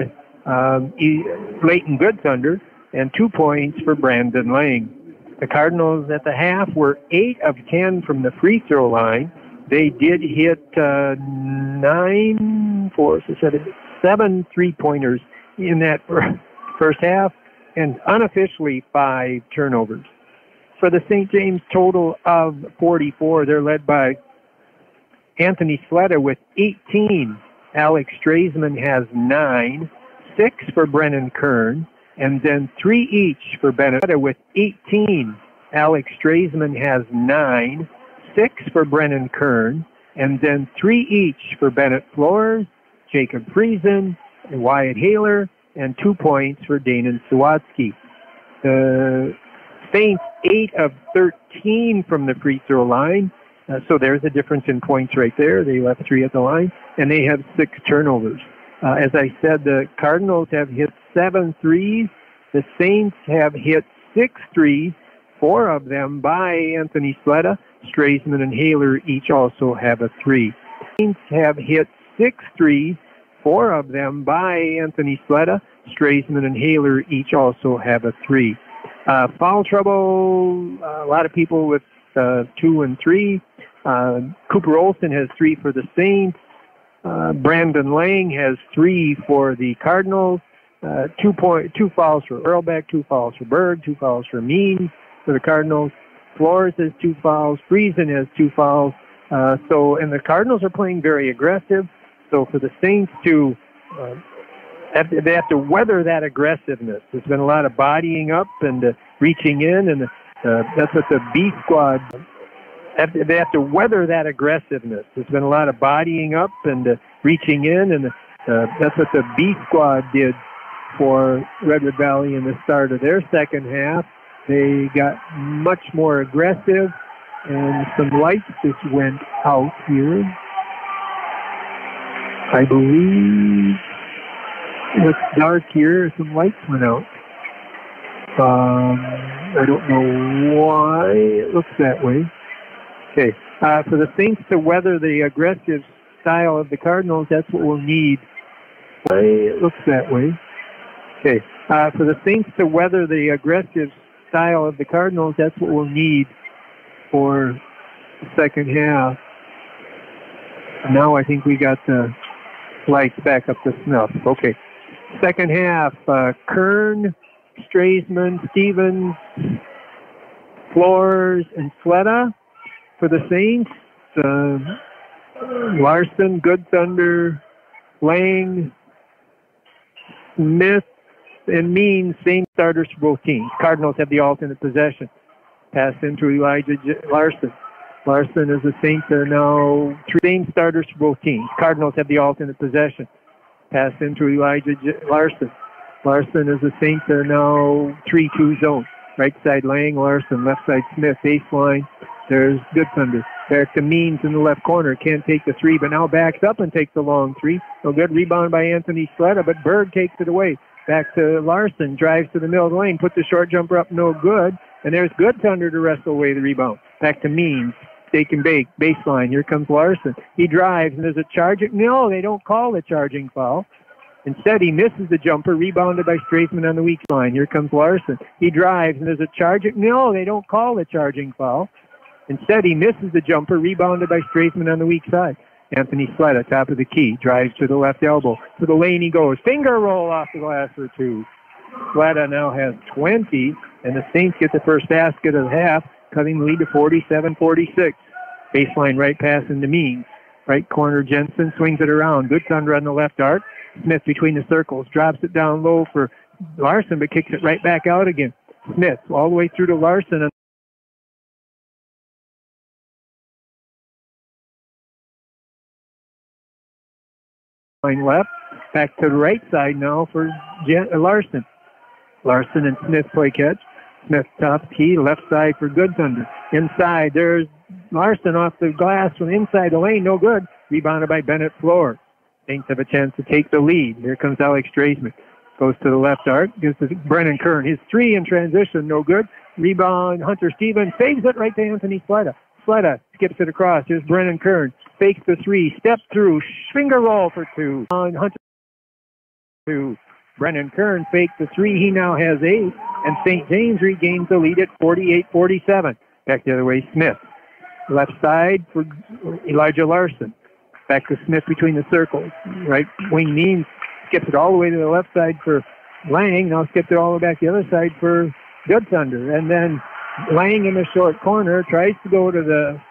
S1: Leighton Goodthunder, and 2 points for Brandon Lang. The Cardinals at the half were 8 of 10 from the free throw line. They did hit 7 3-pointers in that first half, and unofficially 5 turnovers. For the St. James total of 44, they're led by Anthony Sletta with 18. Alex Straisman has 9. 6 for Brennan Kern, and then 3 each for Bennett with 18. Alex Straisman has 9. 6 for Brennan Kern, and then 3 each for Bennett Flores, Jacob Friesen, and Wyatt Haler, and 2 points for Danon Sawatsky. The Saints 8 of 13 from the free throw line. So there's a difference in points right there. They left 3 at the line, and they have 6 turnovers. As I said, the Cardinals have hit 7 threes. The Saints have hit 6 threes, 4 of them by Anthony Sletta. Straisman and Haler each also have a 3. The Saints have hit 6 threes, 4 of them by Anthony Sletta. Straisman and Haler each also have a 3. Foul trouble, a lot of people with 2 and 3. Cooper Olson has 3 for the Saints. Brandon Lang has 3 for the Cardinals. 2 fouls for Earlbeck, 2 fouls for Berg, 2 fouls for Means for the Cardinals. Flores has 2 fouls. Friesen has 2 fouls. And the Cardinals are playing very aggressive. So for the Saints to, they have to weather that aggressiveness. There's been a lot of bodying up and reaching in, and that's what the B squad. They have to weather that aggressiveness. There's been a lot of bodying up and reaching in, and that's what the B squad did for Redwood Valley in the start of their second half. They got much more aggressive, and some lights just went out here. I believe it's dark here. Some lights went out. I don't know why it looks that way. Okay. For the Saints to weather the aggressive style of the Cardinals, that's what we'll need. Why it looks that way. Okay. For the Saints to weather the aggressive style of the Cardinals, that's what we'll need for the second half. Now I think we got the lights back up to snuff. Okay. Second half, Kern, Straisman, Stevens, Flores, and Sletta. For the Saints, Larson, Good Thunder, Lang, Smith, and Means, same starters for both teams. Cardinals have the alternate possession. Pass into Elijah Larson. Larson is the Saints are now 3 same starters for both teams. Cardinals have the alternate possession. Pass into Elijah Larson. Larson is the Saints are now 3-2 zone. Right side Lang, Larson, left side Smith, baseline. There's Good Thunder. Back to Means in the left corner. Can't take the 3, but now backs up and takes the long 3. No good. Rebound by Anthony Sletta, but Berg takes it away. Back to Larson. Drives to the middle of the lane. Puts the short jumper up. No good. And there's Good Thunder to wrestle away the rebound. Back to Means. Steak and bake. Baseline. Here comes Larson. He drives, and there's a charging. No, they don't call the charging foul. Instead, he misses the jumper, rebounded by Straisman on the weak line. Here comes Larson. He drives, and there's a charging. No, they don't call the charging foul. Instead, he misses the jumper, rebounded by Straisman on the weak side. Anthony Sletta, top of the key, drives to the left elbow. To the lane he goes. Finger roll off the glass for 2. Sletta now has 20, and the Saints get the first basket of the half, cutting the lead to 47-46. Baseline right pass into Means. Right corner, Jensen swings it around. Good Thunder on the left arc. Smith between the circles, drops it down low for Larson, but kicks it right back out again. Smith all the way through to Larson. Left, back to the right side now for Larson. Larson and Smith play catch. Smith top key, left side for Good Thunder. Inside, there's Larson off the glass from inside the lane, no good. Rebounded by Bennett Floor. Saints have a chance to take the lead. Here comes Alex Straisman. Goes to the left arc, gives to Brennan Kern. His 3 in transition, no good. Rebound, Hunter Stevens saves it right to Anthony Sletta. Sletta skips it across. Here's Brennan Kern. Fakes the 3, steps through, finger roll for 2. On Hunter 2. Brennan Kern fakes the 3. He now has 8. And St. James regains the lead at 48-47. Back the other way, Smith. Left side for Elijah Larson. Back to Smith between the circles. Right wing Means skips it all the way to the left side for Lang. Now skips it all the way back the other side for Good Thunder. And then Lang in the short corner tries to go to the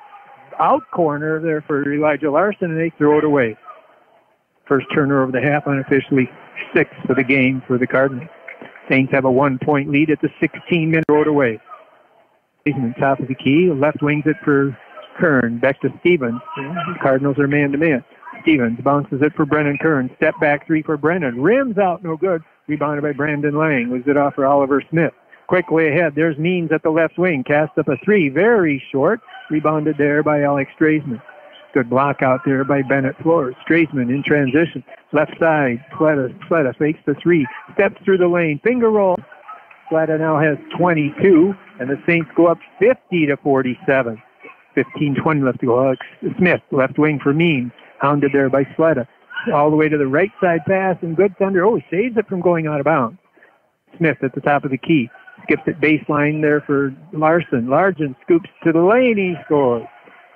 S1: out corner there for Elijah Larson, and they throw it away. First turnover of the half, unofficially 6 for the game for the Cardinals. Saints have a 1-point lead at the 16-minute throw it away. Top of the key, left wings it for Kern. Back to Stevens. The Cardinals are man-to-man. Stevens bounces it for Brennan Kern. Step back 3 for Brennan. Rims out, no good. Rebounded by Brandon Lang. Was it off for Oliver Smith? Quickly ahead, there's Means at the left wing. Cast up a 3, very short. Rebounded there by Alex Straisman. Good block out there by Bennett Flores. Straisman in transition. Left side, Sletta fakes the 3. Steps through the lane. Finger roll. Sletta now has 22, and the Saints go up 50-47. 15-20 left to go. Alex Smith, left wing for Means. Hounded there by Sletta. All the way to the right side pass, and Good Thunder. Oh, he saves it from going out of bounds. Smith at the top of the key. Skips it baseline there for Larson. Larson scoops to the lane. He scores.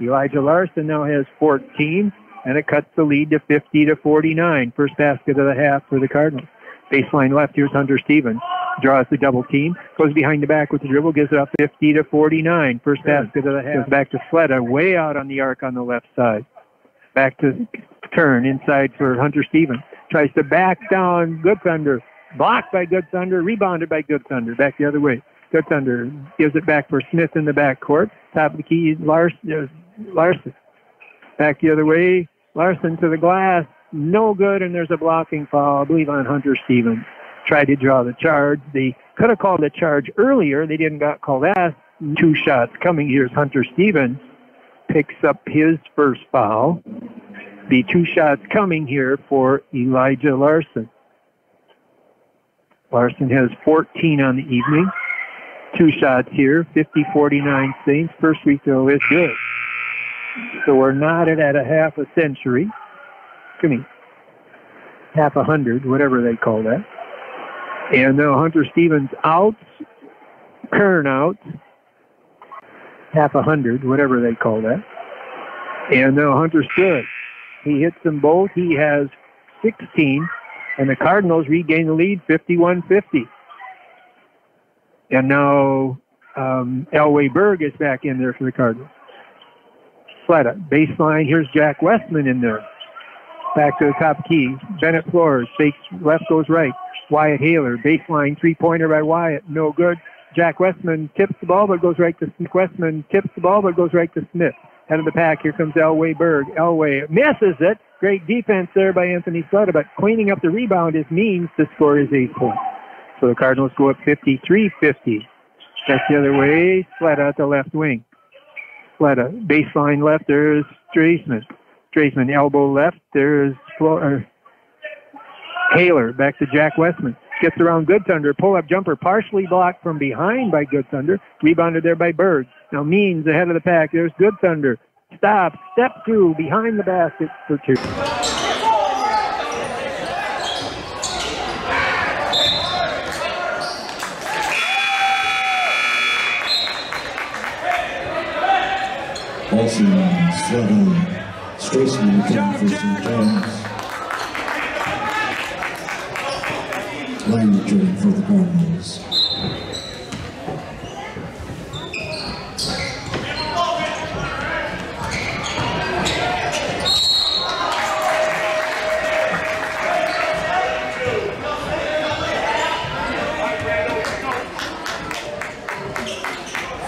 S1: Elijah Larson now has 14, and it cuts the lead to 50-49. First basket of the half for the Cardinals. Baseline left, here's Hunter Stevens. Draws the double team, goes behind the back with the dribble, gives it up 50-49. First basket of the half. Goes back to Sleda, way out on the arc on the left side. Back to Kern, inside for Hunter Stevens. Tries to back down Good Thunder. Blocked by Good Thunder, rebounded by Good Thunder. Back the other way. Good Thunder gives it back for Smith in the backcourt. Top of the key, Larson. Back the other way. Larson to the glass. No good, and there's a blocking foul, I believe, on Hunter Stevens. Tried to draw the charge. They could have called the charge earlier. They didn't call that. 2 shots coming. Here's Hunter Stevens. Picks up his first foul. The 2 shots coming here for Elijah Larson. Larson has 14 on the evening. 2 shots here, 50-49 Saints. First free throw is good. So we're knotted at a half a century. Half a hundred, whatever they call that. And now Hunter Stevens out. Kern out. Half a hundred, whatever they call that. And now Hunter's good. He hits them both. He has 16. And the Cardinals regain the lead, 51-50. And now Elway Berg is back in there for the Cardinals. Sleda, baseline. Here's Jack Westman in there. Back to the top key. Bennett Flores fakes left, goes right. Wyatt Haler, baseline 3-pointer by Wyatt, no good. Jack Westman tips the ball, but goes right to Smith. Westman tips the ball, but goes right to Smith. Head of the pack, here comes Elway Berg. Elway misses it. Great defense there by Anthony Sleda, but cleaning up the rebound is means to score his 8 points. So the Cardinals go up 53-50. That's the other way. Sleda at the left wing. Sleda, baseline left, there's Straisman. Straisman, elbow left, there's Haler. Back to Jack Westman. Gets around Good Thunder. Pull-up jumper partially blocked from behind by Good Thunder. Rebounded there by Berg. Now Means ahead of the pack. There's Good Thunder. Stop. Step through behind the basket for 2.
S4: Also, Sleda, Straisman returning for St. John's. Lang returning for the Cardinals.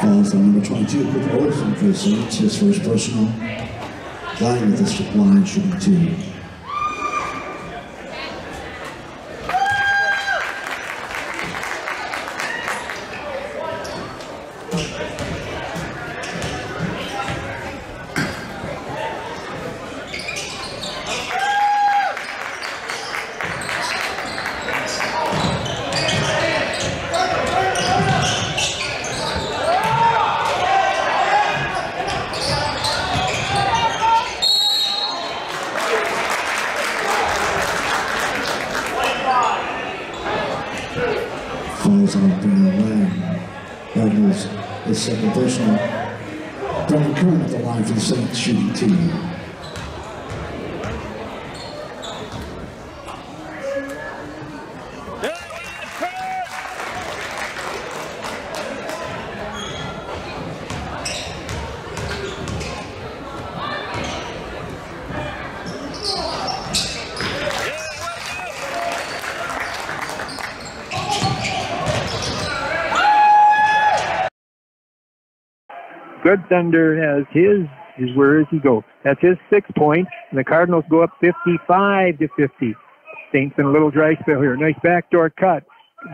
S4: Fouls on number 22, Cooper Olsen for the Saints, his first personal. Lang with this line shooting 2. Fouls on Brandon Lang. Cardinals, his second personal. Brendan Kern at the line for the Saints, shooting 2.
S1: Good Thunder has his where does he go? That's his 6 point, and the Cardinals go up 55-50. Saints in a little dry spell here. Nice backdoor cut.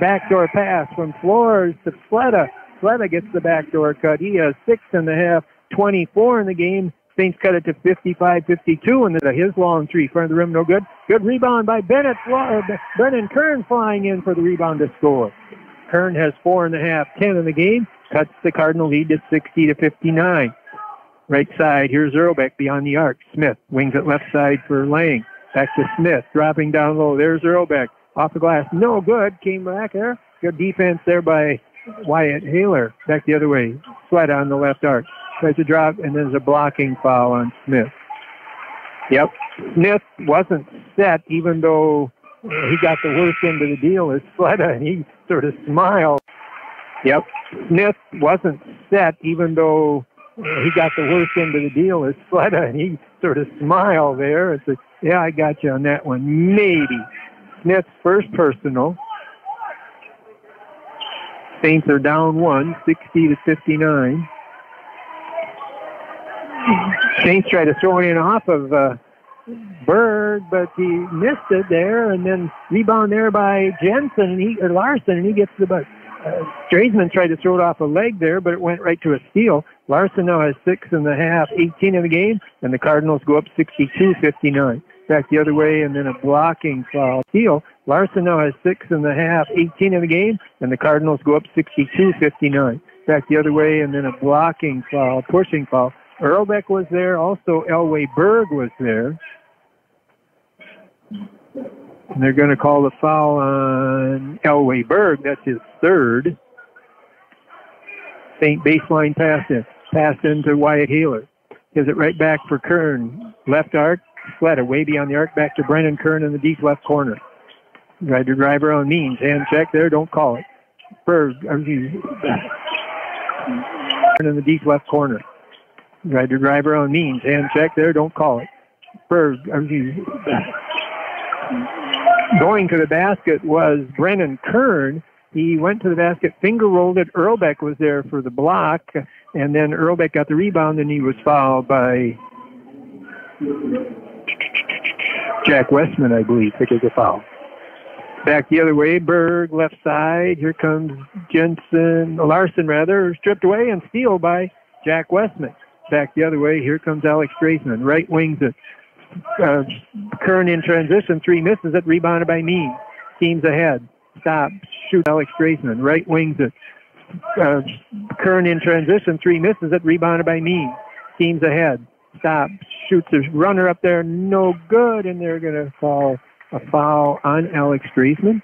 S1: Backdoor pass from Flores to Sleda. Sleda gets the backdoor cut. He has 6.5, 24 in the game. Saints cut it to 55-52, and his long 3 front of the rim, no good. Good rebound by Bennett. Brennan Kern flying in for the rebound to score. Kern has 4.5, 10 in the game. Cuts the Cardinal lead to 60-59. Right side, here's Earlbeck beyond the arc. Smith wings it left side for Lang. Back to Smith, dropping down low. There's Earlbeck. Off the glass, no good. Came back there. Good defense there by Wyatt Haler. Back the other way. Sleda on the left arc. tries to drop, and there's a blocking foul on Smith. Yep, Smith wasn't set, even though he got the worst end of the deal as Sletta, and he sort of smiled. Yep, Smith wasn't set, even though he got the worst end of the deal as Sletta, and he sort of smiled there and said, yeah, I got you on that one. Maybe. Smith's first personal. Saints are down 1, 60-59. Saints tried to throw it in off of Berg, but he missed it there, and then rebound there by Jensen or Larson, and he gets the butt. Straisman tried to throw it off a leg there, but it went right to a steal. Larson now has 6.5, 18 in the game, and the Cardinals go up 62-59. Back the other way, and then a blocking foul. Steal. Larson now has 6.5, 18 in the game, and the Cardinals go up 62-59. Back the other way, and then a blocking foul, pushing foul. Earlbeck was there. Also, Elway Berg was there. And they're going to call the foul on Elway Berg. That's his third. Saint baseline pass into Wyatt Haler. Gives it right back for Kern. Left arc. Sletta way beyond the arc. Back to Brennan Kern in the deep left corner. Tried to drive around Means. Hand check there. Don't call it. Berg. In the deep left corner. Tried to drive around Means. Hand check there. Don't call it. Berg. Going to the basket was Brennan Kern. He went to the basket, finger rolled it. Earlbeck was there for the block, and then Earlbeck got the rebound, and he was fouled by Jack Westman, I believe, picking the foul. Back the other way, Berg, left side. Here comes Larson, stripped away and steal by Jack Westman. Back the other way, here comes Alex Straisman. Right wings it. Kern in transition, 3 misses it, rebounded by Means. Teams ahead. Stop, shoot Alex Straisman. Right wings it. Kern in transition, 3 misses it, rebounded by Means. Teams ahead. Stop, shoots a runner up there, no good, and they're going to call a foul on Alex Straisman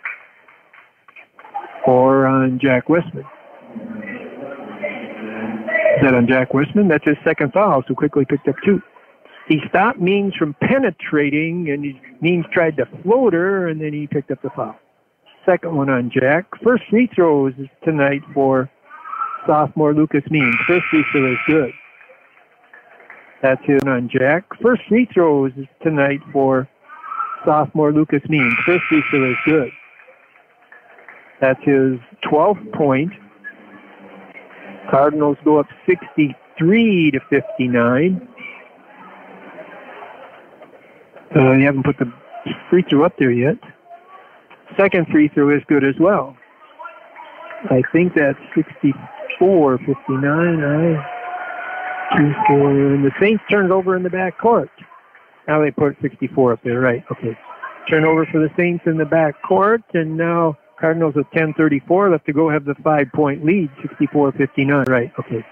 S1: or on Jack Westman. Is that on Jack Westman? That's his second foul, so quickly picked up 2. He stopped Means from penetrating, and Means tried to float her, and then he picked up the foul. Second one on Jack. First free throws tonight for sophomore Lucas Means. First free throw is good. That's his on Jack. First free throws tonight for sophomore Lucas Means. First free throw is good. That's his 12th point. Cardinals go up 63-59. You haven't put the free throw up there yet. Second free throw is good as well. I think that's 64-59. And the Saints turned over in the back court. Now they put 64 up there, right? Okay. Turnover for the Saints in the back court, and now Cardinals with 10:34 left to go have the 5-point lead, 64-59. Right? Okay.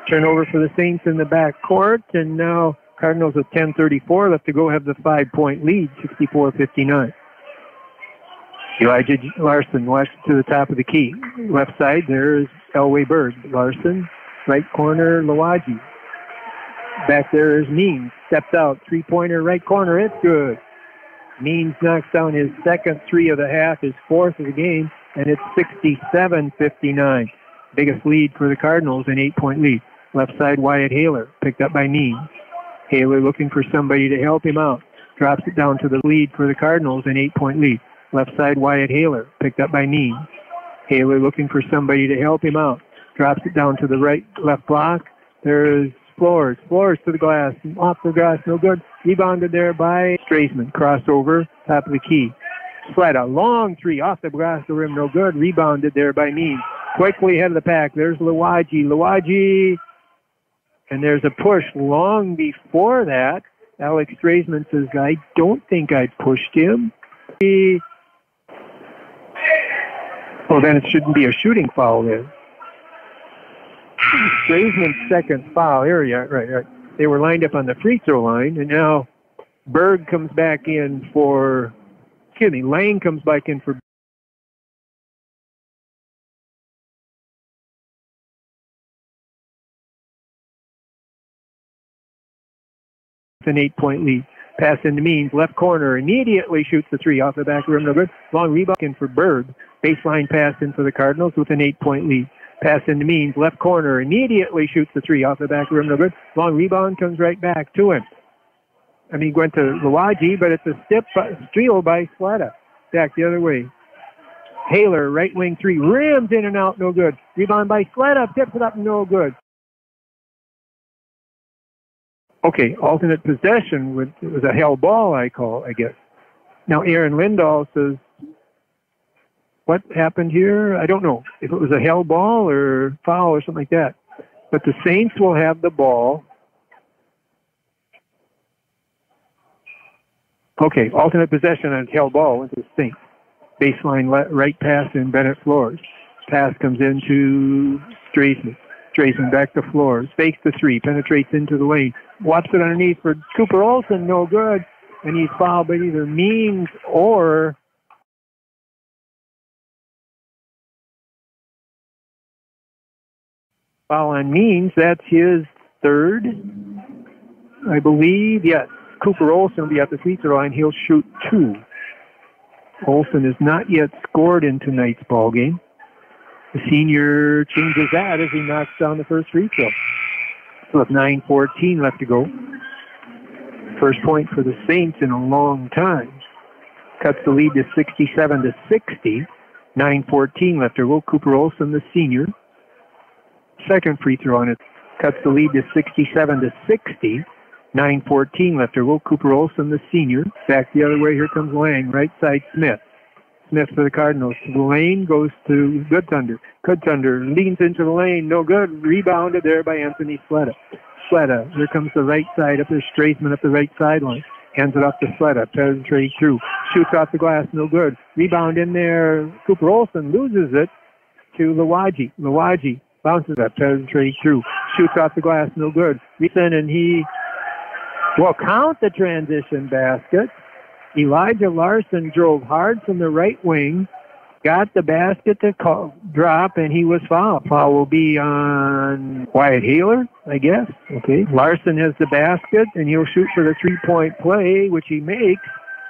S1: Turnover for the Saints in the back court, and now Cardinals with 10:34 left to go have the 5-point lead, 64-59. Elijah Larson watch to the top of the key. Left side, there's Elway Berg. Larson, right corner, Lawaji. Back there is Means. Stepped out, three-pointer, right corner. It's good. Means knocks down his second 3 of the half, his 4th of the game, and it's 67-59. Biggest lead for the Cardinals, an 8-point lead. Left side, Wyatt Haler, picked up by Means. Haler looking for somebody to help him out. Drops it down to the lead for the Cardinals, an 8-point lead. Left side, Wyatt Haler, picked up by Means. Haler looking for somebody to help him out. Drops it down to the left block. There's Flores to the glass. Off the glass, no good. Rebounded there by Straisman. Crossover, top of the key. Sletta, long 3, off the glass, the rim, no good. Rebounded there by Means. Quickly ahead of the pack. There's Lawaji. And there's a push long before that. Alex Straisman says, I don't think I pushed him. Well, then it shouldn't be a shooting foul then. Straisman's second foul. Here you are. Right. They were lined up on the free throw line, and now Lang comes back in for It's an 8-point lead. Pass into Means, left corner, immediately shoots the three off the back rim. No good. Long rebound in for Bird. Baseline pass in for the Cardinals with an 8-point lead. Pass into Means, left corner, immediately shoots the three off the back rim. No good. Long rebound comes right back to him. I mean, went to Lawaji, but it's a steal by Sletta. Back the other way. Haler, right wing three, rims in and out, no good. Rebound by Sletta, tips it up, no good. Okay, alternate possession was a hell ball, I guess. Now Aaron Lindahl says, what happened here? I don't know if it was a hell ball or foul or something like that. But the Saints will have the ball. Okay, alternate possession on hell ball into the Saints. Baseline right pass in Bennett Flores. Pass comes into Straisman. Straisman back to Flores. Fakes the three. Penetrates into the lane. Whops it underneath for Cooper Olsen. No good. And he's fouled by either Means or foul on Means. That's his third, I believe. Yes. Cooper Olsen will be at the free throw line. He'll shoot 2. Olsen has not yet scored in tonight's ball game. The senior changes that as he knocks down the first free throw. So with 9:14 left to go. First point for the Saints in a long time. Cuts the lead to 67-60. 9:14 left to go. Cooper Olsen, the senior. Second free throw on it. Cuts the lead to 67-60. 9:14 left to go. Cooper Olsen, the senior. Back the other way. Here comes Lang. Right side, Smith. Smith for the Cardinals. The lane goes to Good Thunder. Good Thunder leans into the lane. No good. Rebounded there by Anthony Sletta. Sletta. Here comes the right side up there. Straisman up the right sideline. Hands it off to Sletta. Penetrates through. Shoots off the glass. No good. Rebound in there. Cooper Olsen loses it to Lawaji. Lawaji bounces it. Penetrates through. Shoots off the glass. No good. And he will count the transition basket. Elijah Larson drove hard from the right wing, got the basket to drop, and he was fouled. Foul will be on Wyatt Haler, I guess. Okay. Larson has the basket, and he'll shoot for the three-point play, which he makes,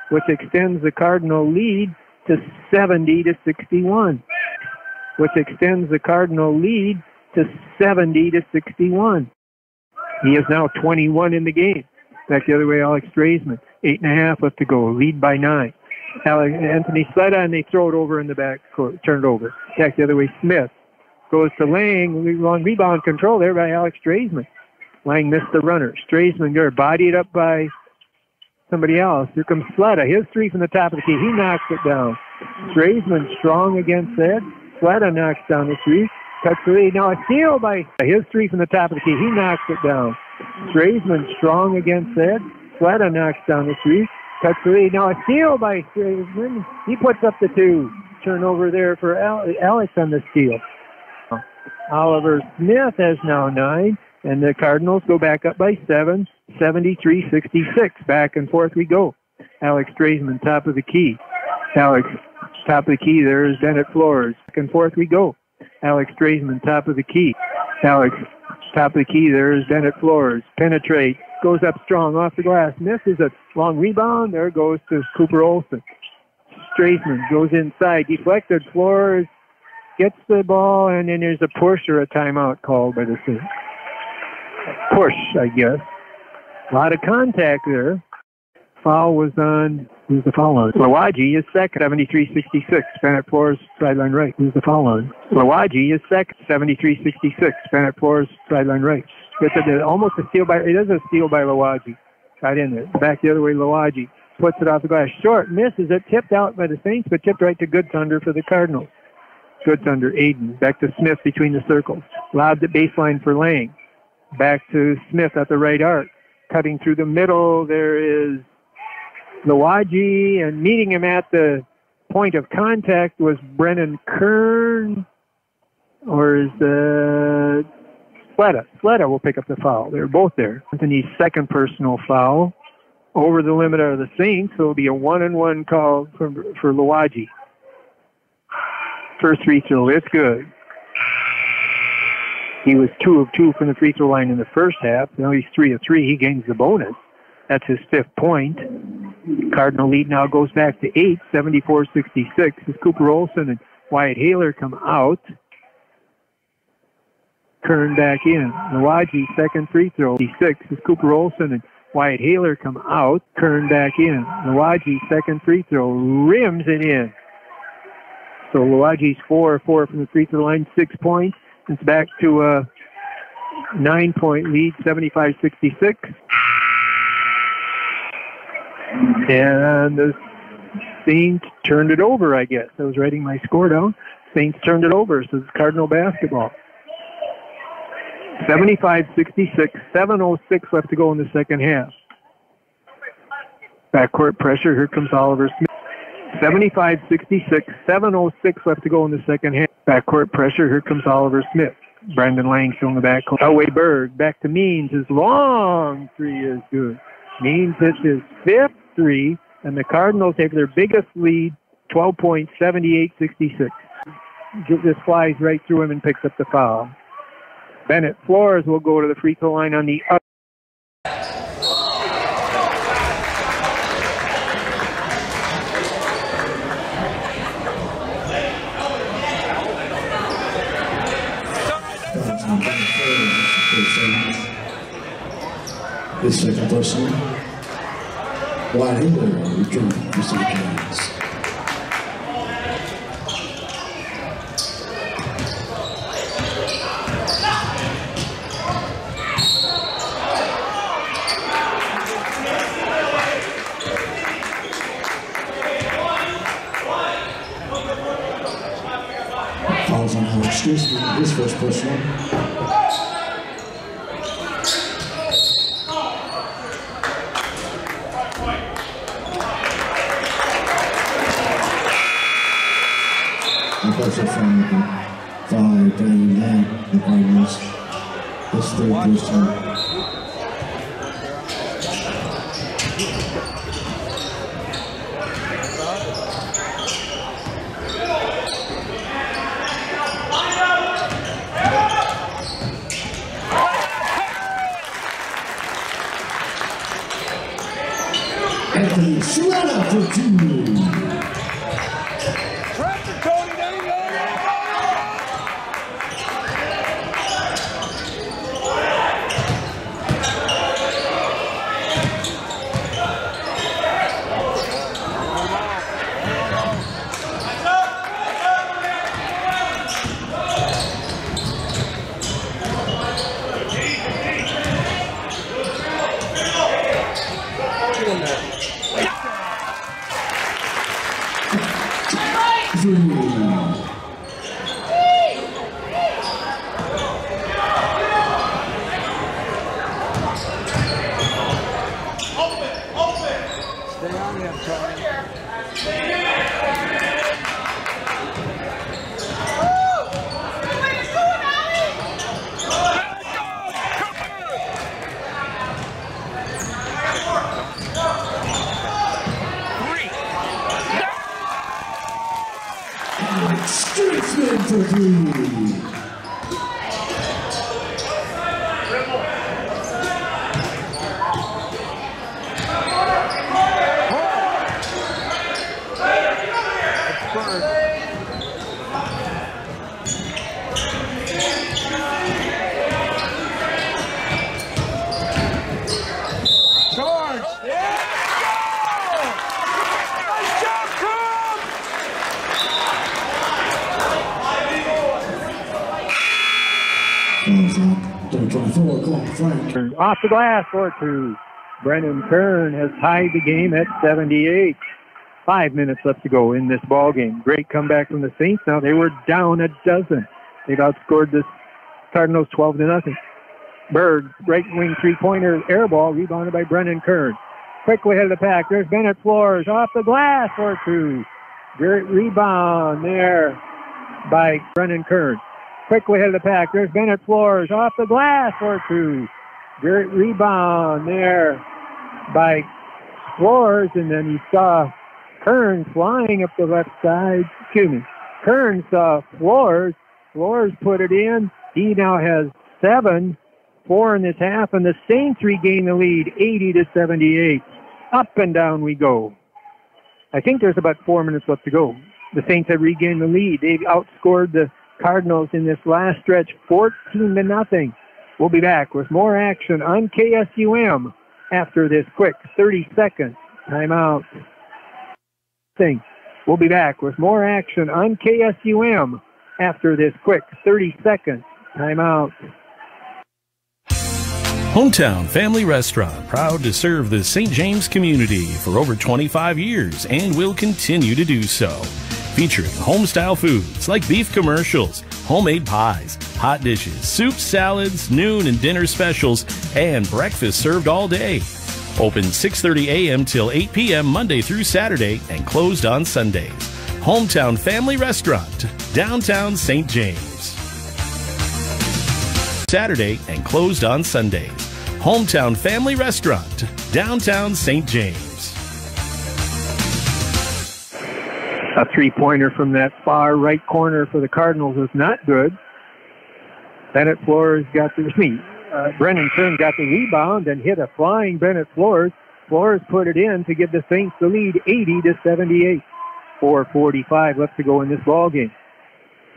S1: which extends the Cardinal lead to 70-61. Which extends the Cardinal lead to 70-61. He is now 21 in the game. Back the other way, Alex Straisman. 8.5 left to go. Lead by 9. Anthony Sletta, and they throw it over in the back court. Turn it over. Back the other way, Smith. Goes to Lang. Long rebound control there by Alex Straisman. Lang missed the runner. Straisman there, bodied up by somebody else. Here comes Sletta. His three from the top of the key. He knocks it down. Straisman strong against that. Sletta knocks down the three. Cuts the lead. Now a steal by his three from the top of the key. He knocks it down. Straisman strong against that. Sletta knocks down the three. Cuts the lead. Now a steal by Straisman. He puts up the 2. Turnover there for Alex on the steal. Oliver Smith has now 9. And the Cardinals go back up by 7. 73-66. Back and forth we go. Alex Straisman, top of the key. Alex, top of the key. There's Bennett Flores. Back and forth we go. Alex Straisman, top of the key. Alex, top of the key. There's Bennett Flores. Penetrate. Goes up strong off the glass. Misses a long rebound. There goes to Cooper Olsen. Straisman goes inside. Deflected. Flores gets the ball, and then there's a push or a timeout called by the Saints. Push, I guess. A lot of contact there. Foul was on. Who's the foul on? Lawaji is second, 73-66. Bennett Flores, sideline right. Who's the foul on? Lawaji is second, 73-66. Bennett Flores, sideline right. It's almost a steal by. It is a steal by Lawaji. Right in there. Back the other way, Lawaji puts it off the glass. Short, misses it. Tipped out by the Saints, but tipped right to Good Thunder for the Cardinals. Good Thunder, Aiden. Back to Smith between the circles. Loud the baseline for Lang. Back to Smith at the right arc. Cutting through the middle, there is Lawaji, and meeting him at the point of contact was Brennan Kern, or is the Sletta. Sletta will pick up the foul. They're both there. Anthony's second personal foul over the limit of the Saints, so it'll be a 1-and-1 call for Lawaji. First free throw, it's good. He was 2 of 2 from the free throw line in the first half. Now he's 3 of 3. He gains the bonus. That's his 5th point. Cardinal lead now goes back to 8, 74-66. As Cooper Olson and Wyatt Haler come out. Kern back in. Nawaji, second free throw. 6 as Cooper Olson and Wyatt Haler come out. Kern back in. Nawaji, second free throw. Rims it in. So Nawaji's 4 from the free throw line, 6 points. It's back to a 9-point lead, 75-66. And the Saints turned it over, I guess. I was writing my score down. Saints turned it over, so it's Cardinal basketball. 75-66, 7:06 left to go in the second half. Backcourt pressure, here comes Oliver Smith. 75-66, 7:06 left to go in the second half. Backcourt pressure, here comes Oliver Smith. Brandon Lang still in the backcourt. Elway Berg, back to Means. His long three is good. Means hits his 5th three, and the Cardinals have their biggest lead, 12 points, 78-66. Just flies right through him and picks up the foul. Bennett Flores will go to the free throw line on the other.
S4: His second person, Wyatt Haler, return to St. John's. Fouls on Howard Stewart, his first personal. Pressure from 5, bringing down the Cardinals. His 3rd personal. Anthony Serrano for 2. Strickland for 3.
S1: Off the glass for 2. Brennan Kern has tied the game at 78. 5 minutes left to go in this ball game. Great comeback from the Saints. Now they were down a dozen. They've outscored the Cardinals 12-0. Berg, right wing three-pointer air ball, rebounded by Brennan Kern. Quickly ahead of the pack. There's Bennett Flores off the glass for 2. Great rebound there by Brennan Kern. Quickly ahead of the pack. There's Bennett Flores off the glass for 2. Great rebound there by Flores, and then you saw Kern flying up the left side. Kern saw Flores. Flores put it in. He now has 7. 4 in this half, and the Saints regain the lead, 80-78. Up and down we go. I think there's about 4 minutes left to go. The Saints have regained the lead. They've outscored the Cardinals in this last stretch, 14-0. We'll be back with more action on KSUM after this quick 30-second timeout. We'll be back with more action on KSUM after this quick 30-second timeout.
S5: Hometown Family Restaurant, proud to serve the St. James community for over 25 years and will continue to do so. Featuring home-style foods like beef commercials, homemade pies, hot dishes, soups, salads, noon and dinner specials, and breakfast served all day. Open 6:30 a.m. till 8 p.m. Monday through Saturday and closed on Sundays. Hometown Family Restaurant, downtown St. James. Saturday and closed on Sundays. Hometown Family Restaurant, downtown St. James.
S1: A three-pointer from that far right corner for the Cardinals is not good. Bennett Flores got the Brennan Kern got the rebound and hit a flying Bennett Flores. Flores put it in to give the Saints the lead, 80-78. 4:45 left to go in this ball game.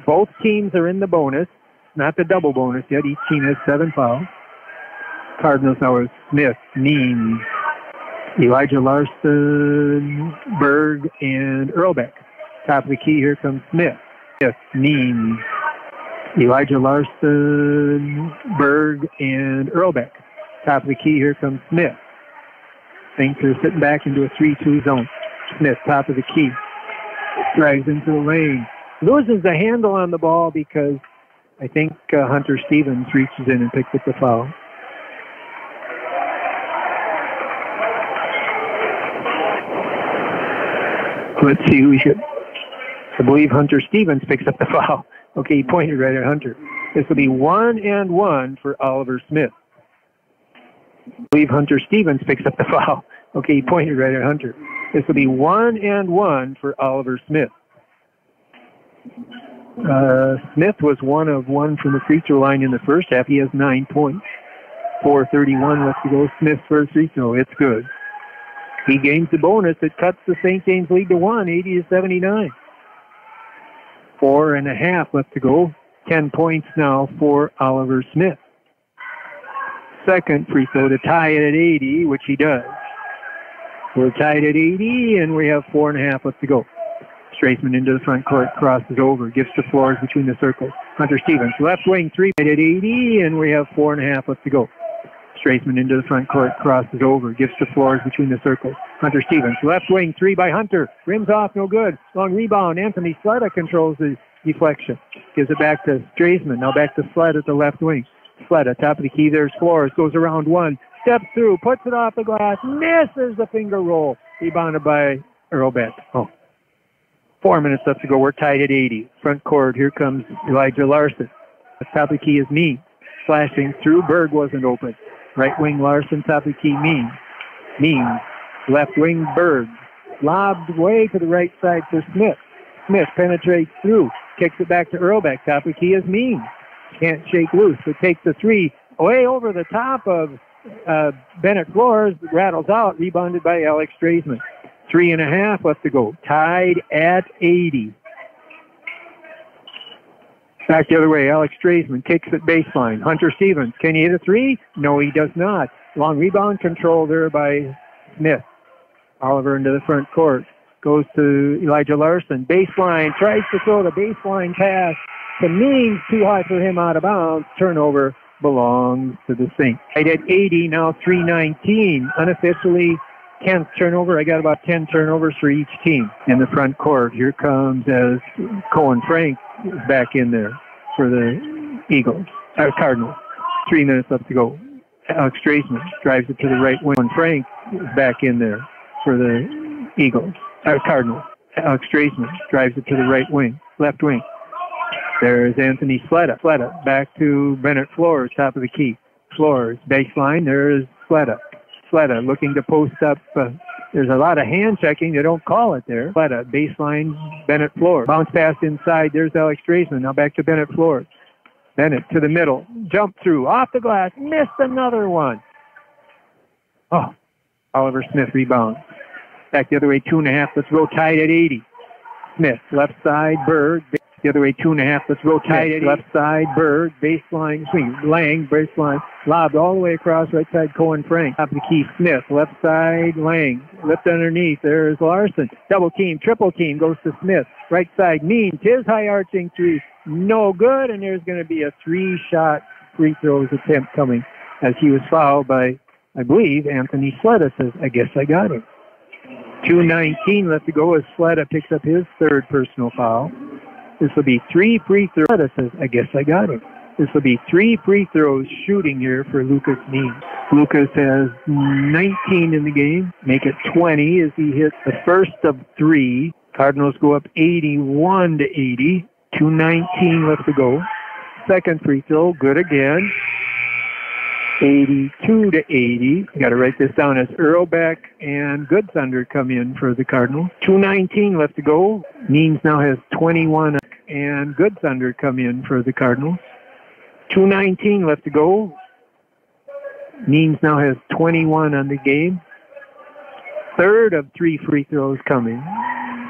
S1: Both teams are in the bonus, not the double bonus yet. Each team has 7 fouls. Cardinals now is Smith, Means, Elijah Larson, Berg, and Earlbeck. Top of the key, here comes Smith. Smith, Means, Elijah Larson, Berg, and Earlbeck. Top of the key, here comes Smith. Saints are sitting back into a 3-2 zone. Smith, top of the key. Drives into the lane. Loses the handle on the ball because I think Hunter Stevens reaches in and picks up the foul. Let's see who we should. I believe Hunter Stevens picks up the foul. Okay, he pointed right at Hunter. This will be 1-and-1 for Oliver Smith. I believe Hunter Stevens picks up the foul. Okay, he pointed right at Hunter. This will be 1-and-1 for Oliver Smith. Smith was 1 of 1 from the free throw line in the first half. He has 9 points. 4:31 left to go. Smith's first free throw. It's good. He gains the bonus. It cuts the St. James lead to 1, 80-79. 4.5 left to go. 10 points now for Oliver Smith. Second free throw to tie it at 80, which he does. We're tied at 80, and we have 4.5 left to go. Straisman into the front court, crosses over, gives to Flores between the circles. Hunter Stevens, left wing, 3 at 80, and we have 4.5 left to go. Straisman into the front court, crosses over, gives to Flores between the circles. Hunter Stevens, left wing, 3 by Hunter. Rims off, no good. Long rebound. Anthony Sletta controls the deflection. Gives it back to Straisman. Now back to Sletta at the left wing. Sletta, top of the key, there's Flores. Goes around one. Steps through, puts it off the glass, misses the finger roll. Rebounded by Earlbeck. 4 minutes left to go. We're tied at 80. Front court, here comes Elijah Larson. The top of the key is Means. Flashing through, Berg wasn't open. Right wing Larson, top of the key, Means. Means. Left wing, Berg. Lobbed way to the right side for Smith. Smith penetrates through. Kicks it back to Earlbeck. Top of the key is Means. Can't shake loose, but takes the 3 way over the top of Bennett Flores. Rattles out. Rebounded by Alex Straisman. 3.5 left to go. Tied at 80. Back the other way. Alex Straisman kicks at baseline. Hunter Stevens. Can he hit a 3? No, he does not. Long rebound control there by Smith. Oliver into the front court. Goes to Elijah Larson. Baseline. Tries to throw the baseline pass to Means. Too high for him, out of bounds. Turnover belongs to the Saints. Tied at 80. Now 3:19. Unofficially 10th turnover. I got about 10 turnovers for each team in the front court. Here comes as Cohen Frank is back in there for the Cardinals. 3 minutes left to go. Alex Straisman drives it to the right wing. Cohen Frank is back in there for the Cardinals. Alex Straisman drives it to the right wing, left wing. There's Anthony Sletta. Sletta back to Bennett Flores, top of the key. Flores, baseline. There's Sletta. Sletta looking to post up. There's a lot of hand checking. They don't call it there. Sletta, baseline, Bennett Flores. Bounce pass inside. There's Alex Straisman. Now back to Bennett Flores. Bennett to the middle. Jump through. Off the glass. Missed another one. Oh, Oliver Smith rebounds. Back the other way, 2.5. Let's go tied at 80. Smith, left side, Berg. The other way, 2.5. Let's go tied at left side, Berg. Baseline swing. Lang, baseline. Lobbed all the way across right side, Cohen Frank. Top of the key, Smith. Left side, Lang. Lift underneath. There's Larson. Double team, triple team. Goes to Smith. Right side, Means. His high arching three. No good. And there's going to be a 3-shot free throws attempt coming as he was fouled by, I believe, Anthony Sletta. Says, I guess I got him. 2:19 left to go as Sletta picks up his third personal foul. This will be 3 free throws. Sletta says, I guess I got him. This will be 3 free throws shooting here for Lucas Means. Lucas has 19 in the game. Make it 20 as he hits the first of 3. Cardinals go up 81-80. 2:19 left to go. Second free throw, good again. 82-80. Got to write this down as Earlbeck and Goodsunder come in for the Cardinals. 2:19 left to go. Means now has 21 and Goodsunder come in for the Cardinals. 2:19 left to go. Means now has 21 on the game. Third of 3 free throws coming.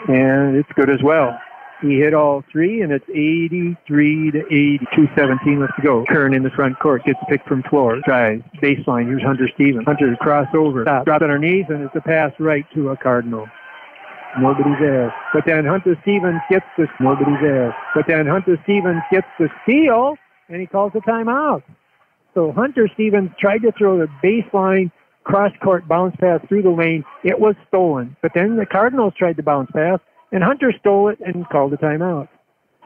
S1: And it's good as well. He hit all 3, and it's 83-80. 2:17 left to go. Kern in the front court gets picked from floor. Tries baseline. Here's Hunter Stevens. Hunter crossover. Stop. Drop underneath, and it's a pass right to a Cardinal. Nobody's there. But then Hunter Stevens gets the nobody's there. But then Hunter Stevens gets the steal, and he calls a timeout. So Hunter Stevens tried to throw the baseline cross-court bounce pass through the lane. It was stolen. But then the Cardinals tried to bounce pass, and Hunter stole it and called a timeout.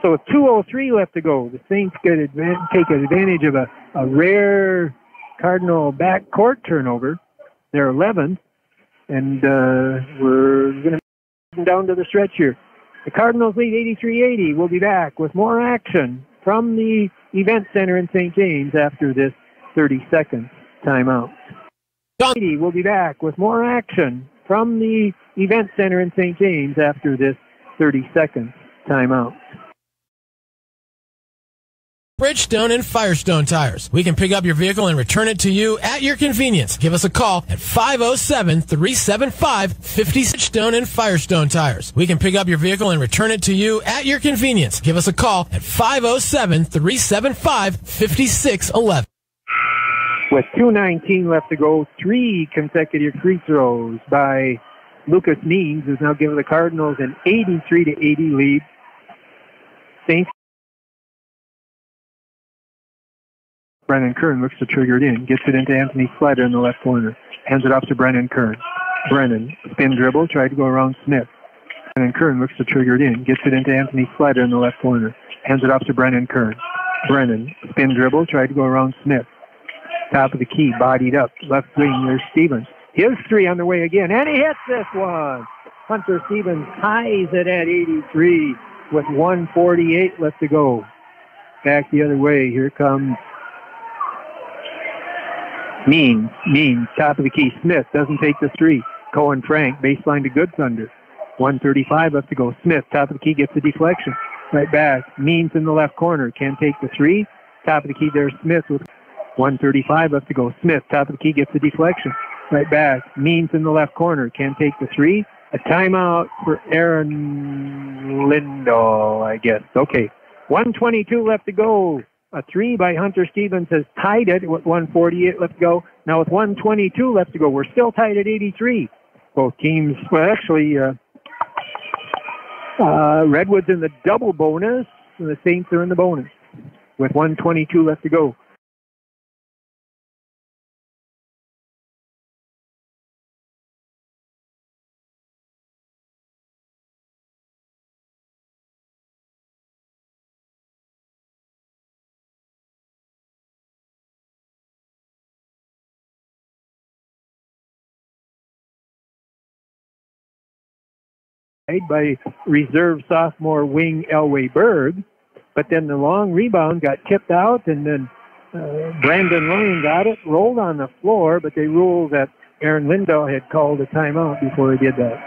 S1: So with 2:03 left to go, the Saints take advantage of a rare Cardinal backcourt turnover. They're 11th, and we're going to move down to the stretch here. The Cardinals lead 83-80. We'll be back with more action from the Event Center in St. James after this 30-second timeout. We'll be back with more action from the Event Center in St. James after this 30-second timeout.
S2: Bridgestone and Firestone Tires. We can pick up your vehicle and return it to you at your convenience. Give us a call at 507-375-50. Bridgestone and Firestone Tires. We can pick up your vehicle and return it to you at your convenience. Give us a call at 507-375-5611.
S1: With 2:19 left to go, 3 consecutive free throws by Lucas Means is now giving the Cardinals an 83-80 lead. Saints. Brennan Kern looks to trigger it in, gets it into Anthony Sletta in the left corner, hands it off to Brennan Kern. Brennan, spin dribble, tried to go around Smith. Brennan Kern looks to trigger it in, gets it into Anthony Sletta in the left corner, hands it off to Brennan Kern. Brennan, spin dribble, tried to go around Smith. Top of the key, bodied up, left wing, there's Stevens. His 3 on the way again, and he hits this one. Hunter Stevens ties it at 83 with 1:48 left to go. Back the other way, here comes Means, top of the key. Smith doesn't take the 3. Cohen Frank, baseline to Goodsunder. 1:35 left to go. Smith, top of the key, gets the deflection. Right back. Means in the left corner, can't take the 3. Top of the key, there's Smith with 1:35 left to go. Smith, top of the key, gets the deflection. Right back. Means in the left corner, can't take the 3. A timeout for Aaron Lindahl, I guess. Okay. 1:22 left to go. A 3 by Hunter Stevens has tied it with 1:48 left to go. Now with 1:22 left to go, we're still tied at 83. Both teams, well, actually, Redwood's in the double bonus, and the Saints are in the bonus with 1:22 left to go. By reserve sophomore wing Elway Berg, but then the long rebound got tipped out, and then Brandon Lane got it, rolled on the floor, but they ruled that Aaron Lindahl had called a timeout before he did that.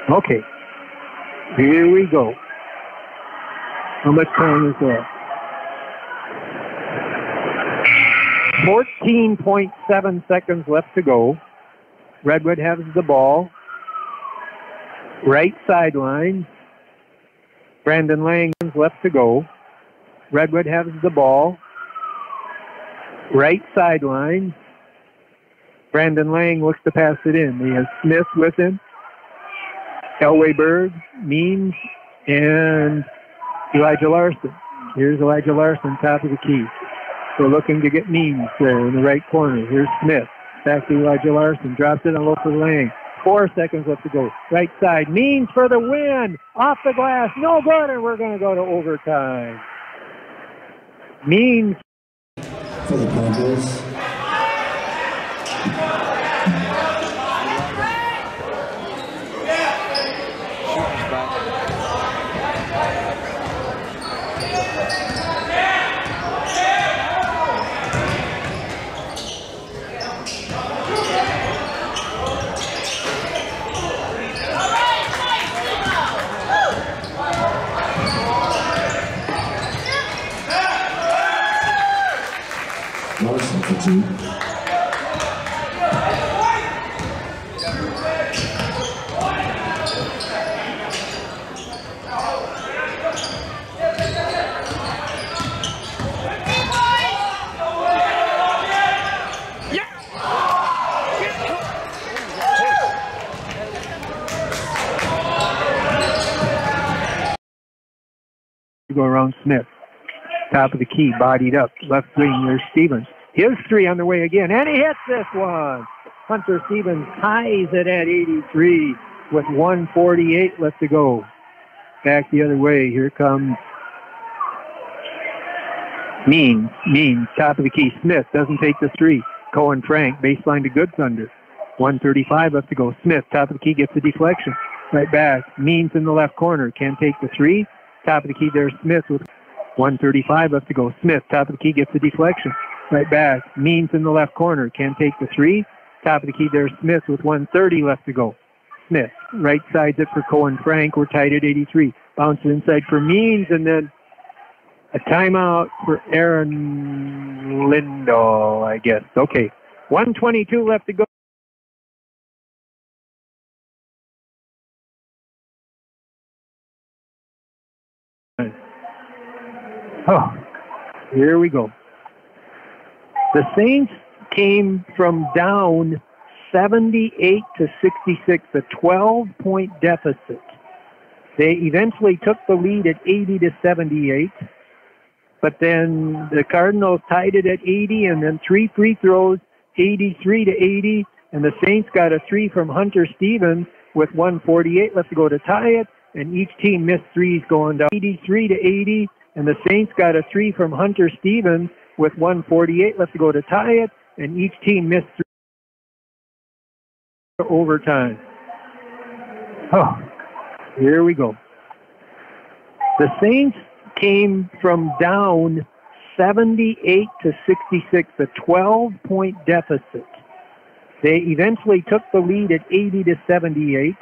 S1: Okay, here we go. How much time is left? 14.7 seconds left to go. Redwood has the ball. Right sideline. Brandon Lang left to go. Redwood has the ball. Right sideline. Brandon Lang looks to pass it in. He has Smith with him. Elway Means, and Elijah Larson. Here's Elijah Larson, top of the key. We're looking to get Means there in the right corner. Here's Smith. Back to Elijah Larson. Drops it on low for Lang. 4 seconds left to go. Right side. Means for the win. Off the glass. No good, and we're going to go to overtime. Means
S4: for the Broncos. Larson for 2.
S1: Go around Smith. Top of the key, bodied up. Left wing, there's Stevens. His 3 on the way again, and he hits this one. Hunter Stevens ties it at 83 with 1:48 left to go. Back the other way, here comes Means, top of the key. Smith doesn't take the 3. Cohen Frank, baseline to Good Thunder. 1:35 left to go. Smith, top of the key, gets the deflection. Right back. Means in the left corner, can't take the 3. Top of the key, there's Smith with 1:35 left to go. Smith, top of the key, gets the deflection. Right back. Means in the left corner, can't take the 3. Top of the key, there's Smith with 1:30 left to go. Smith, right sides it for Cohen Frank. We're tied at 83. Bounces inside for Means, and then a timeout for Aaron Lindahl, I guess. Okay. 1:22 left to go. Oh, here we go. The Saints came from down 78 to 66, a 12-point deficit. They eventually took the lead at 80 to 78, but then the Cardinals tied it at 80, and then 3 free throws, 83 to 80, and the Saints got a 3 from Hunter Stevens with 1:48 left to go to tie it, and each team missed 3s going down 83 to 80. And the Saints got a 3 from Hunter Stevens with 1:48 left to go to tie it, and each team missed 3 to overtime. Oh, here we go. The Saints came from down 78 to 66, a 12-point deficit. They eventually took the lead at 80 to 78,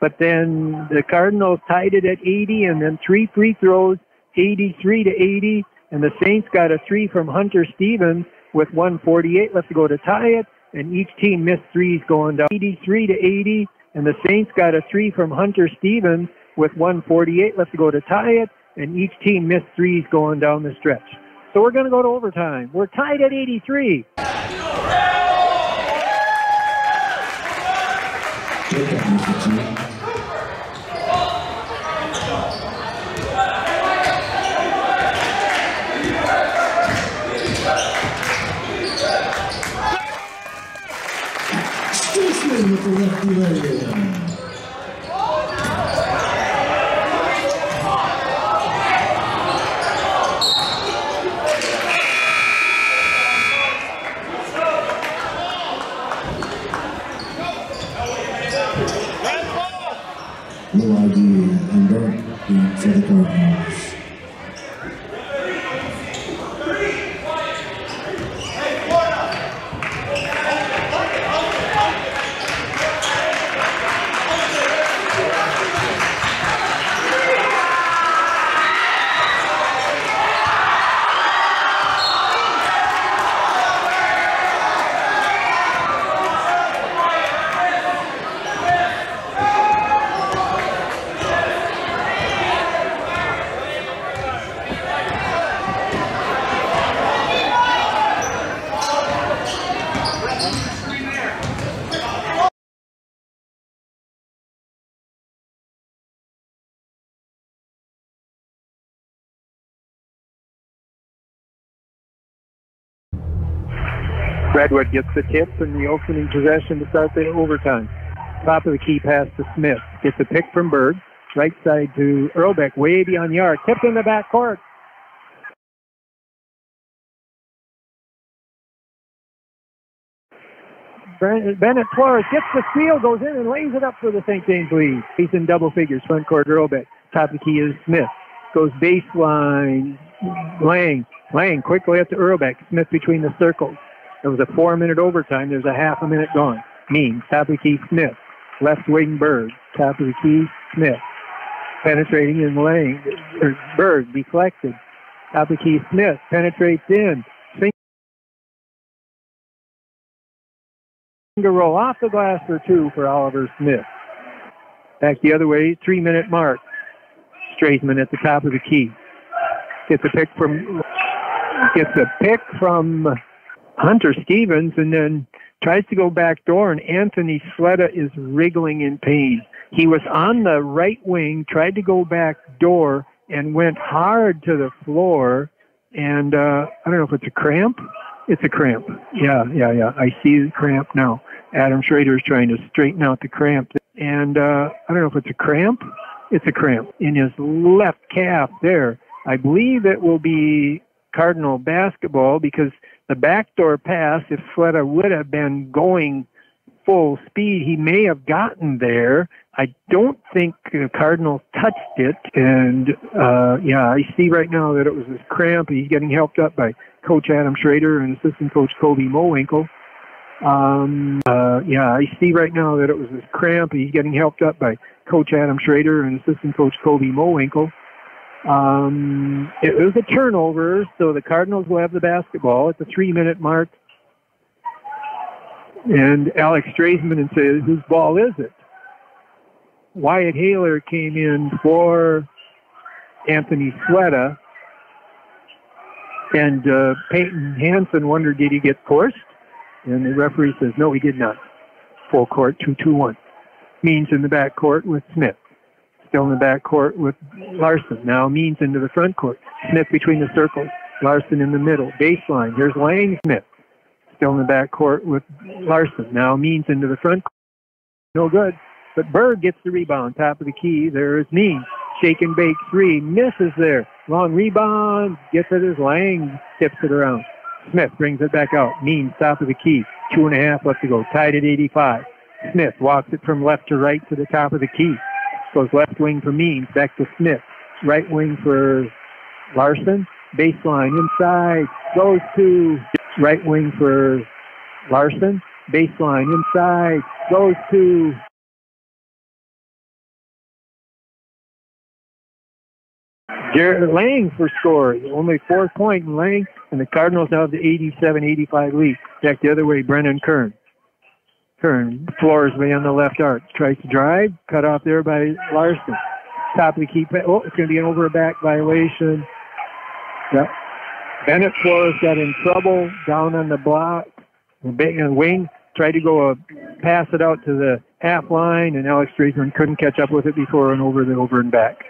S1: but then the Cardinals tied it at 80, and then 3 free throws, 83 to 80, and the Saints got a 3 from Hunter Stevens with 1:48 left to go to tie it, and each team missed 3s going down 83 to 80, and the Saints got a 3 from Hunter Stevens with 1:48 left to go to tie it, and each team missed 3s going down the stretch. So we're going to go to overtime. We're tied at 83.
S4: With the lefty leg. No idea, and don't be for the Cardinals.
S1: Redwood gets the tip and the opening possession to start the overtime. Top of the key pass to Smith. Gets a pick from Berg. Right side to Earlbeck, way beyond the arc. Tipped in the back court. Bennett Flores gets the steal, goes in and lays it up for the St. James lead. He's in double figures, front court Earlbeck. Top of the key is Smith. Goes baseline. Lang quickly up to Earlbeck. Smith between the circles. There was a 4-minute overtime. There's a half a minute gone. Means, top of the key, Smith. Left wing, Berg. Top of the key, Smith. Penetrating in Lang. Berg deflected. Top of the key, Smith. Penetrates in. Finger roll off the glass for 2 for Oliver Smith. Back the other way, 3-minute mark. Straisman at the top of the key. Gets a pick from Hunter Stevens and then tries to go back door, and Anthony Sletta is wriggling in pain. He was on the right wing, tried to go back door, and went hard to the floor. And I don't know if it's a cramp. It's a cramp. Yeah. I see the cramp now. Adam Schrader is trying to straighten out the cramp. And I don't know if it's a cramp. It's a cramp in his left calf there. I believe it will be Cardinal basketball because the backdoor pass, if Sletta would have been going full speed, he may have gotten there. I don't think Cardinal touched it. And, I see right now that it was a cramp. He's getting helped up by Coach Adam Schrader and assistant coach Kobe Mowinkle. I see right now that it was a cramp. He's getting helped up by Coach Adam Schrader and assistant coach Kobe Mowinkle. It was a turnover, so the Cardinals will have the basketball at the 3-minute mark. And Alex Straisman and says, whose ball is it? Wyatt Haler came in for Anthony Sletta. And Peyton Hansen wondered, did he get forced? And the referee says, no, he did not. Full court, 2-2-1. Means in the back court with Smith. Still in the back court with Larson. Now Means into the front court. Smith between the circles. Larson in the middle. Baseline. Here's Lang Smith. Still in the back court with Larson. Now Means into the front court. No good. But Berg gets the rebound. Top of the key. There is Means. Shake and bake 3. Misses there. Long rebound. Gets it as Lang tips it around. Smith brings it back out. Means top of the key. 2.5 left to go. Tied at 85. Smith walks it from left to right to the top of the key. Goes left wing for Means. Back to Smith. Right wing for Larson. Baseline inside. Goes to right wing for Larson. Baseline inside. Goes to Jared Lang for score. Only 4 point in Lang. And the Cardinals now have the 87-85 lead. Back the other way, Brennan Kern. Floors way on the left arc. Tries to drive. Cut off there by Larson. Top of the key. Oh, it's going to be an over a back violation. Yep. Bennett Flores got in trouble down on the block. The wing tried to go pass it out to the half line, and Alex Straisman couldn't catch up with it before and over and back.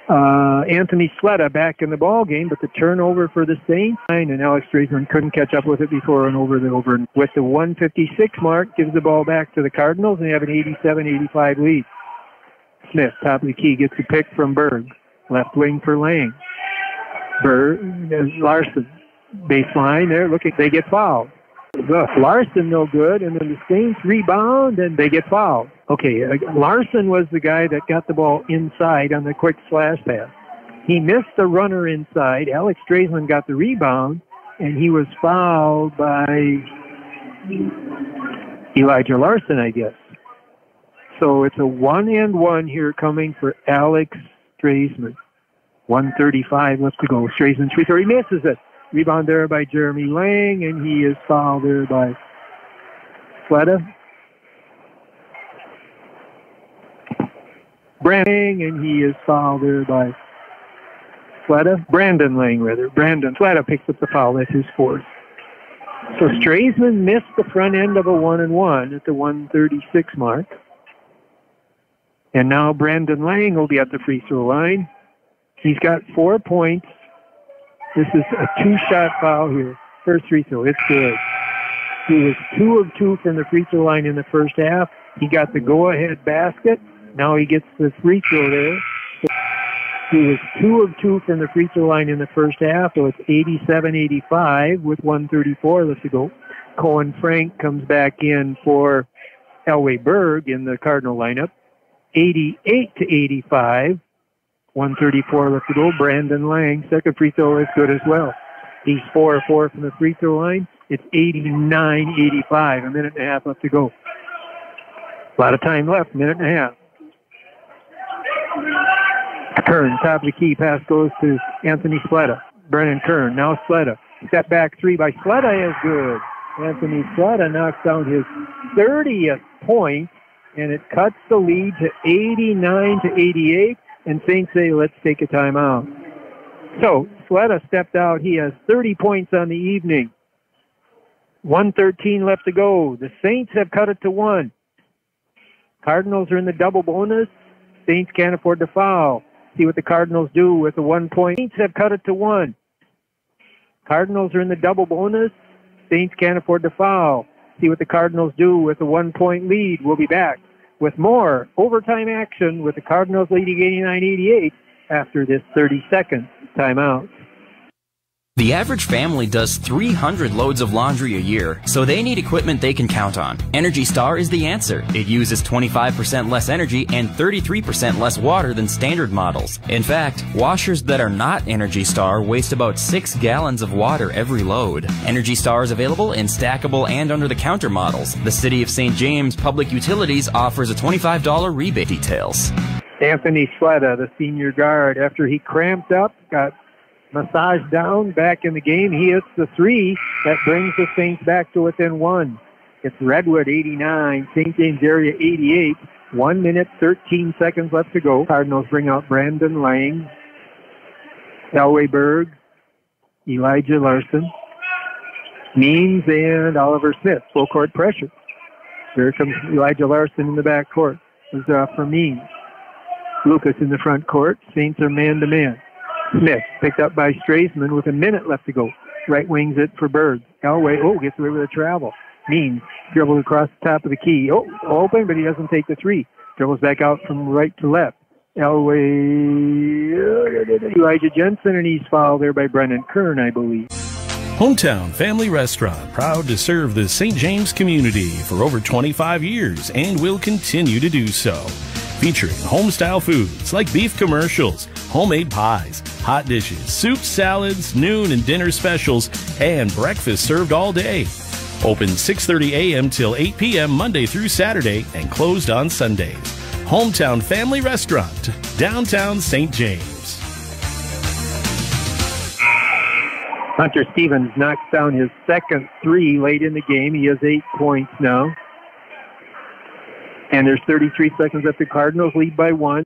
S1: Anthony Sletta back in the ball game, but the turnover for the Saints, and Alex Straisman couldn't catch up with it before and over. With the 1:56 mark, gives the ball back to the Cardinals, and they have an 87-85 lead. Smith, top of the key, gets a pick from Berg. Left wing for Lang. Larson, baseline there. They get fouled. Larson no good, and then the Saints rebound, and they get fouled. Okay, Larson was the guy that got the ball inside on the quick slash pass. He missed the runner inside. Alex Straisman got the rebound, and he was fouled by Elijah Larson, I guess. So it's a 1-and-1 here coming for Alex Straisman. 1:35 left to go. Straisman free throw. He misses it. Rebound there by Jeremy Lang, and he is fouled there by Sletta. And he is fouled there by Sletta. Brandon Lang, rather. Sletta picks up the foul. That's his fourth. So Straisman missed the front end of a 1-and-1 at the 1:36 mark. And now Brandon Lang will be at the free throw line. He's got 4 points. This is a 2-shot foul here. First free throw. It's good. He was 2 of 2 from the free throw line in the first half. He got the go-ahead basket. Now he gets the free throw there. He was 2 of 2 from the free throw line in the first half, so it's 87-85 with 1:34 left to go. Cohen Frank comes back in for Elway Berg in the Cardinal lineup. 88-85, 1:34 left to go. Brandon Lang, second free throw is good as well. He's 4 of 4 from the free throw line. It's 89-85, a minute and a half left to go. A lot of time left, minute and a half. Kern, top of the key, pass goes to Anthony Sletta. Brennan Kern, now Sletta. Step back three by Sletta is good. Anthony Sletta knocks down his 30th point, and it cuts the lead to 89-88, and Saints say, let's take a timeout. So, Sletta stepped out. He has 30 points on the evening. 1:13 left to go. The Saints have cut it to 1. Cardinals are in the double bonus. Saints can't afford to foul. See what the Cardinals do with the 1 point. Saints have cut it to 1. Cardinals are in the double bonus. Saints can't afford to foul. See what the Cardinals do with a 1 point lead. We'll be back with more overtime action with the Cardinals leading 89-88 after this 30-second timeout.
S6: The average family does 300 loads of laundry a year, so they need equipment they can count on. Energy Star is the answer. It uses 25% less energy and 33% less water than standard models. In fact, washers that are not Energy Star waste about 6 gallons of water every load. Energy Star is available in stackable and under-the-counter models. The City of St. James Public Utilities offers a $25 rebate. Details.
S1: Anthony Sletta, the senior guard, after he cramped up, got massaged down, back in the game. He hits the three. That brings the Saints back to within 1. It's Redwood 89, St. James area 88. 1 minute, 13 seconds left to go. Cardinals bring out Brandon Lang, Elway Berg, Elijah Larson, Means, and Oliver Smith. Full court pressure. Here comes Elijah Larson in the back court. This is for Means. Lucas in the front court. Saints are man-to-man. Smith picked up by Straisman with a minute left to go. Right wings it for Berg. Elway, gets away with a travel. Means dribbles across the top of the key. Open, but he doesn't take the three. Dribbles back out from right to left. Elway, Elijah Jensen, and he's fouled there by Brennan Kern, I believe.
S5: Hometown Family Restaurant, proud to serve the St. James community for over 25 years and will continue to do so. Featuring home-style foods like beef commercials, homemade pies, hot dishes, soups, salads, noon and dinner specials, and breakfast served all day. Open 6:30 a.m. till 8 p.m. Monday through Saturday and closed on Sundays. Hometown Family Restaurant, downtown St. James.
S1: Hunter Stevens knocks down his second three late in the game. He has 8 points now. And there's 33 seconds left. The Cardinals lead by 1.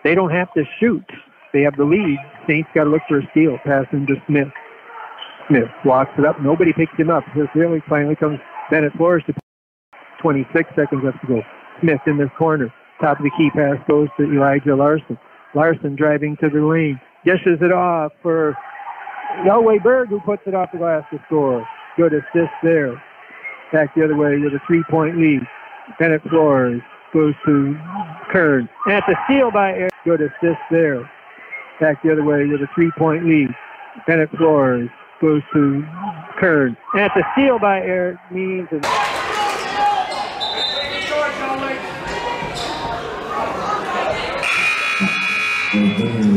S1: They don't have to shoot. They have the lead. Saints got to look for a steal. Pass into Smith. Smith walks it up. Nobody picks him up. Here finally comes Bennett Flores to 26 seconds left to go. Smith in the corner. Top of the key pass goes to Elijah Larson. Larson driving to the lane. Dishes it off for Elway Berg, who puts it off the glass to score. Good assist there. Back the other way with a 3-point lead. Bennett Flores goes to Kern. And it's a steal by Eric. Good assist there. Back the other way with a 3-point lead. Bennett Flores goes to Kern. And it's a steal by Eric Means. And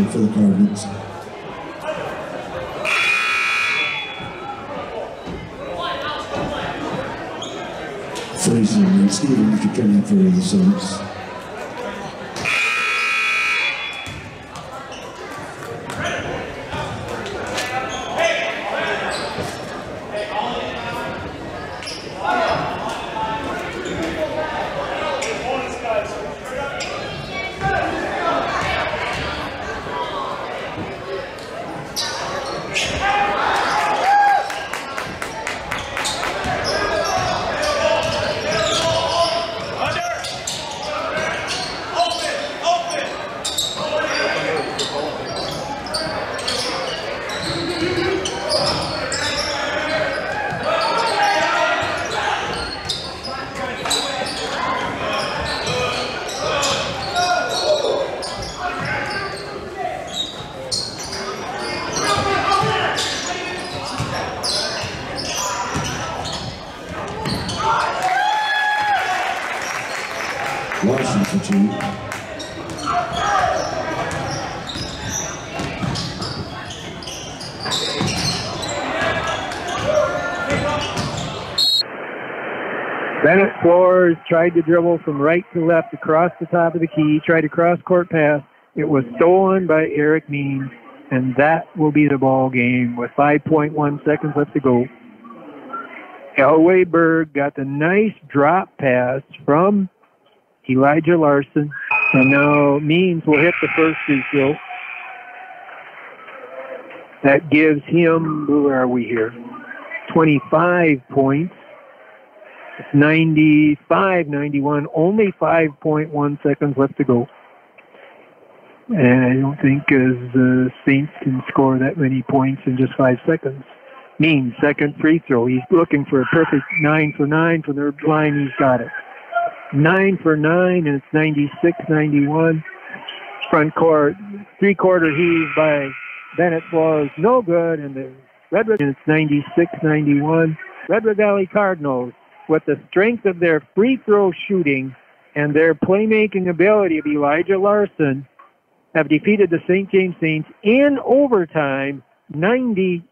S4: for the Cardinals. Tracy and Stephen to come in for the Saints. Larson for 2.
S1: Bennett Flores tried to dribble from right to left across the top of the key, tried a cross-court pass. It was stolen by Eric Means, and that will be the ball game with 5.1 seconds left to go. Elway Berg got the nice drop pass from Elijah Larson, and now Means will hit the first free throw. That gives him, where are we here, 25 points. It's 95-91, only 5.1 seconds left to go. And I don't think the Saints can score that many points in just 5 seconds. Means, second free throw. He's looking for a perfect 9 for 9 from the line. He's got it. 9 for 9, and it's 96-91. Front court, three-quarter heave by Bennett Flores. No good, and the Redwood, and it's 96-91. Redwood Valley Cardinals, with the strength of their free throw shooting and their playmaking ability of Elijah Larson, have defeated the St. James Saints in overtime, 96-91.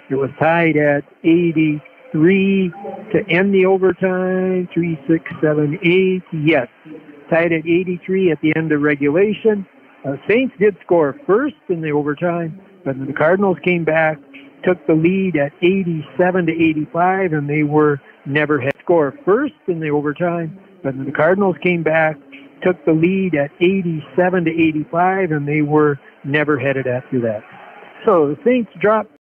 S1: It was tied at 83 to end the overtime. 3, 6, 7, 8. Yes, tied at 83 at the end of regulation. Saints did score first in the overtime, but the Cardinals came back, took the lead at 87 to 85, and they were never hit. Score first in the overtime, but the Cardinals came back, took the lead at 87 to 85, and they were never headed after that. So the Saints dropped